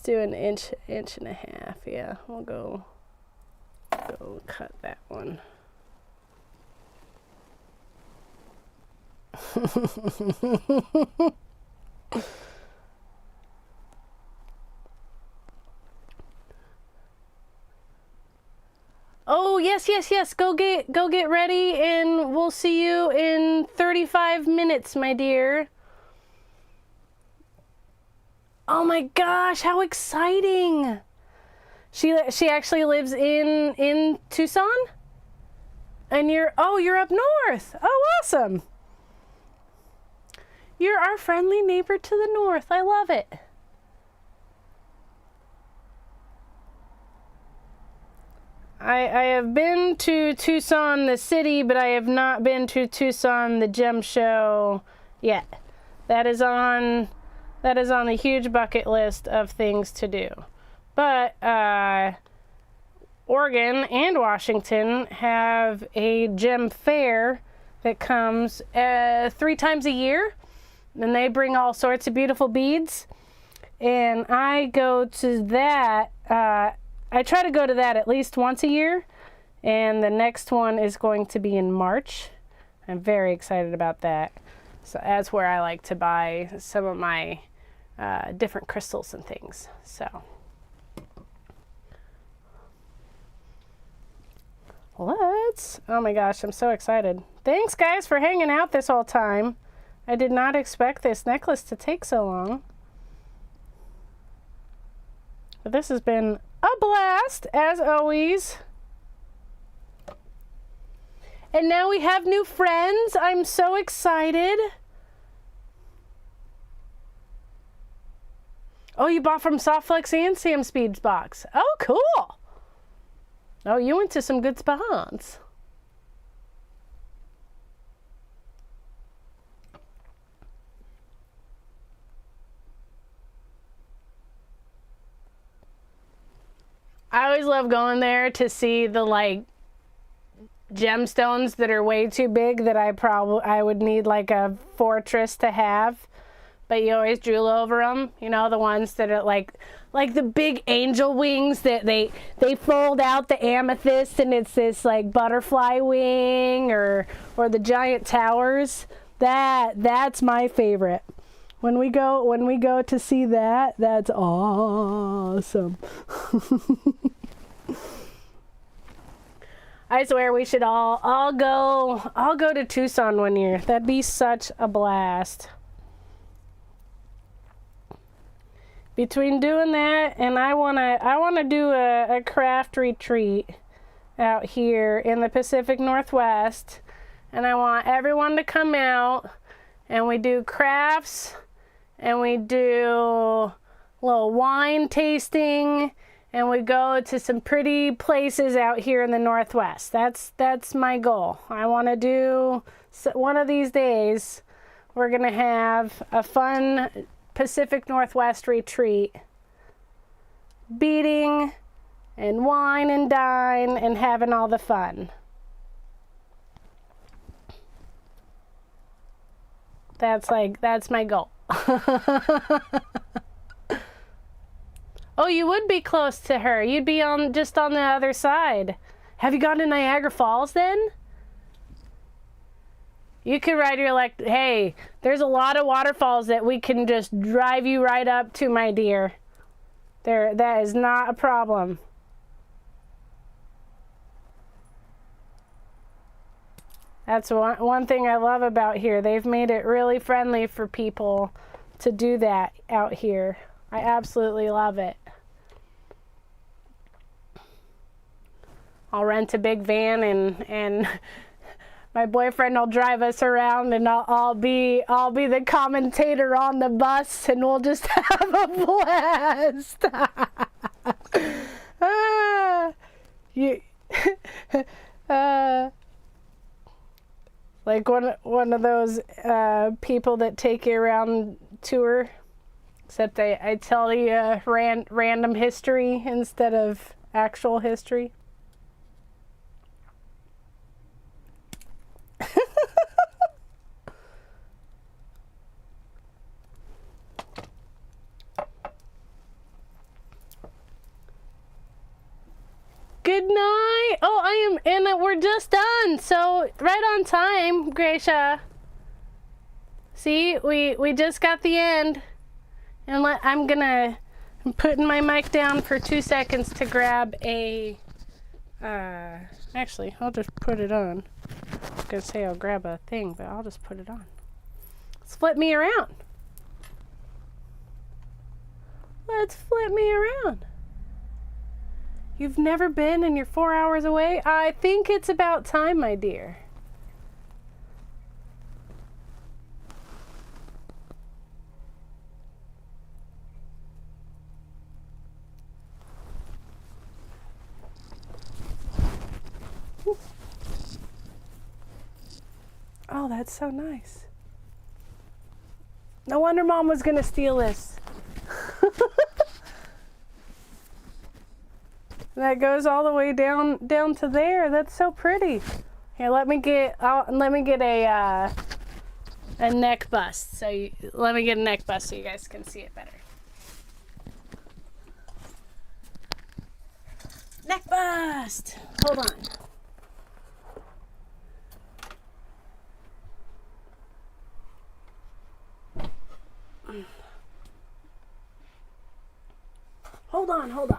do an inch and a half. Yeah, we'll go cut that one. Oh, yes. Go get ready, and we'll see you in 35 minutes, my dear. Oh my gosh, how exciting. She actually lives in Tucson? And you're up north. Oh, awesome. You're our friendly neighbor to the north. I love it. I have been to Tucson, the city, but I have not been to Tucson, the gem show yet. That is on a huge bucket list of things to do. But Oregon and Washington have a gem fair that comes 3 times a year, and they bring all sorts of beautiful beads. And I go to that. I try to go to that at least once a year, and the next one is going to be in March. I'm very excited about that. So that's where I like to buy some of my different crystals and things. So oh my gosh, I'm so excited. Thanks guys for hanging out this whole time. I did not expect this necklace to take so long. But this has been a blast, as always. And now we have new friends. I'm so excited. Oh, you bought from Softflex and Sam's Bead Box. Oh, cool. Oh, you went to some good spots. I always love going there to see the like gemstones that are way too big that I would need like a fortress to have, but you always drool over them. You know, the ones that are like the big angel wings that they fold out the amethyst and it's this like butterfly wing, or the giant towers. That's my favorite. When we go to see that, that's awesome. I swear we should all go to Tucson one year. That'd be such a blast. Between doing that and I wanna do a craft retreat out here in the Pacific Northwest, and I want everyone to come out and we do crafts. And we do little wine tasting, and we go to some pretty places out here in the Northwest. That's my goal. I want to do, one of these days, we're going to have a fun Pacific Northwest retreat, beading and wine and dine and having all the fun. That's my goal. Oh, you would be close to her. You'd be just on the other side. Have you gone to Niagara Falls then? You could ride your hey, there's a lot of waterfalls that we can just drive you right up to, my dear. That is not a problem. That's one thing I love about here. They've made it really friendly for people to do that out here. I absolutely love it. I'll rent a big van and my boyfriend will drive us around, and I'll be the commentator on the bus, and we'll just have a blast. Like one of those people that take you around tour, except I tell you random history instead of actual history. Good night. Oh, we're just done. So right on time, Gracia. See, we just got the end. And I'm putting my mic down for 2 seconds to grab a, actually, I'll just put it on. I was gonna say I'll grab a thing, but I'll just put it on. Let's flip me around. Let's flip me around. You've never been and you're 4 hours away? I think it's about time, my dear. Oh, that's so nice. No wonder Mom was gonna steal this. That goes all the way down to there. That's so pretty. Here, let me get a neck bust. Let me get a neck bust so you guys can see it better. Neck bust. Hold on. Hold on.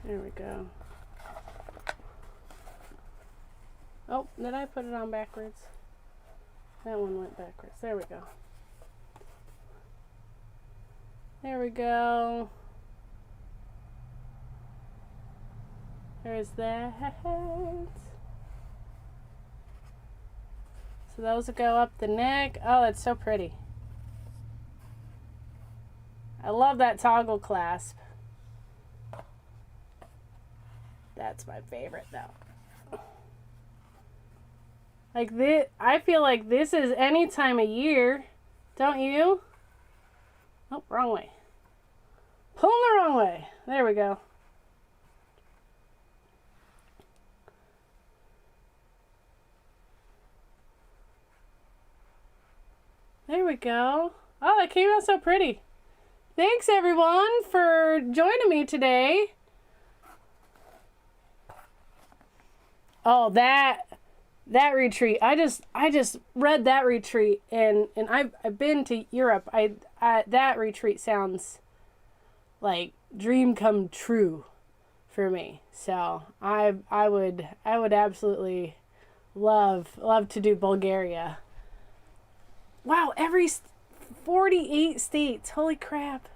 There we go. Oh, did I put it on backwards? That one went backwards. There we go. There we go. There's that. So those will go up the neck. Oh, that's so pretty. I love that toggle clasp. That's my favorite though. Like this, I feel like this is any time of year, don't you? Oh, wrong way. Pulling the wrong way. There we go. There we go. Oh, that came out so pretty. Thanks everyone for joining me today. Oh, that retreat. I just read that retreat, and I've been to Europe. That retreat sounds like dream come true for me. So I would absolutely love to do Bulgaria. wow, 48 states. Holy crap.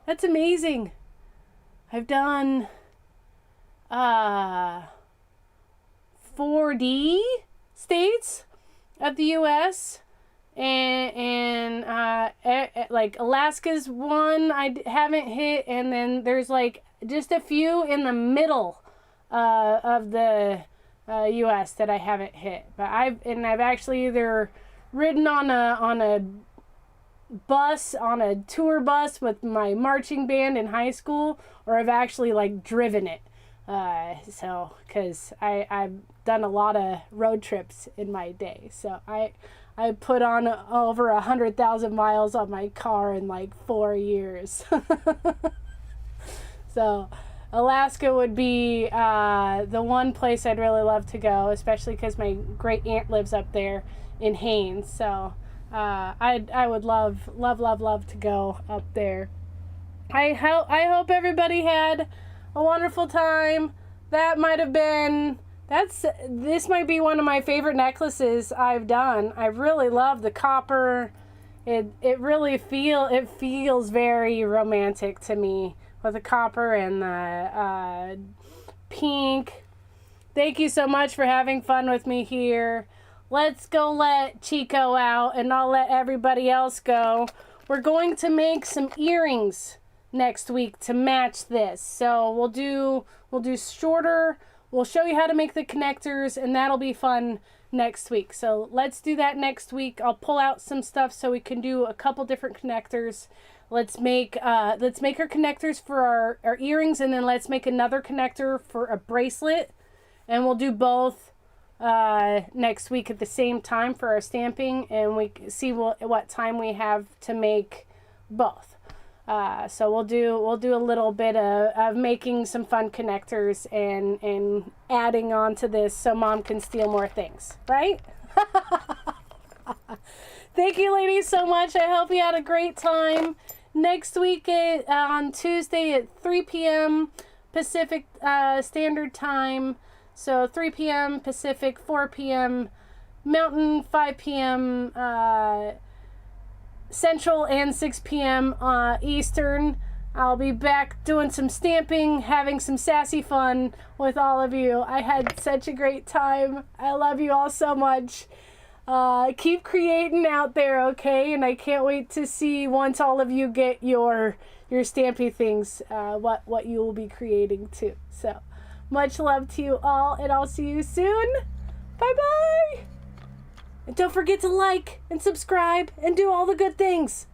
That's amazing. I've done 40 states of the U.S. and like Alaska's one I haven't hit, and then there's like just a few in the middle of the U.S. that I haven't hit. But I've actually either ridden on a bus, on a tour bus with my marching band in high school, or I've actually like driven it. So because I've done a lot of road trips in my day, so I put on over 100,000 miles on my car in like 4 years. So Alaska would be the one place I'd really love to go, especially because my great aunt lives up there in Haines. So I would love to go up there. I hope everybody had a wonderful time. This might be one of my favorite necklaces I've done. I really love the copper. It feels very romantic to me with the copper and the pink. Thank you so much for having fun with me here. Let's go let Chico out, and I'll let everybody else go. We're going to make some earrings next week to match this. So we'll do shorter. We'll show you how to make the connectors, and that'll be fun next week. So let's do that next week. I'll pull out some stuff so we can do a couple different connectors. Let's make our connectors for our earrings, and then let's make another connector for a bracelet, and we'll do both next week at the same time for our stamping, and we see what time we have to make both. So we'll do a little bit of making some fun connectors and adding on to this so Mom can steal more things, right? Thank you, ladies, so much. I hope you had a great time. Next week on Tuesday at 3 p.m. Pacific Standard Time. So 3 p.m. Pacific, 4 p.m. Mountain, 5 p.m. Central, and 6 p.m. Eastern. I'll be back doing some stamping, having some sassy fun with all of you. I had such a great time. I love you all so much. Keep creating out there, okay? And I can't wait to see, once all of you get your stampy things, what you will be creating too. So much love to you all, and I'll see you soon. Bye-bye. And don't forget to like and subscribe and do all the good things.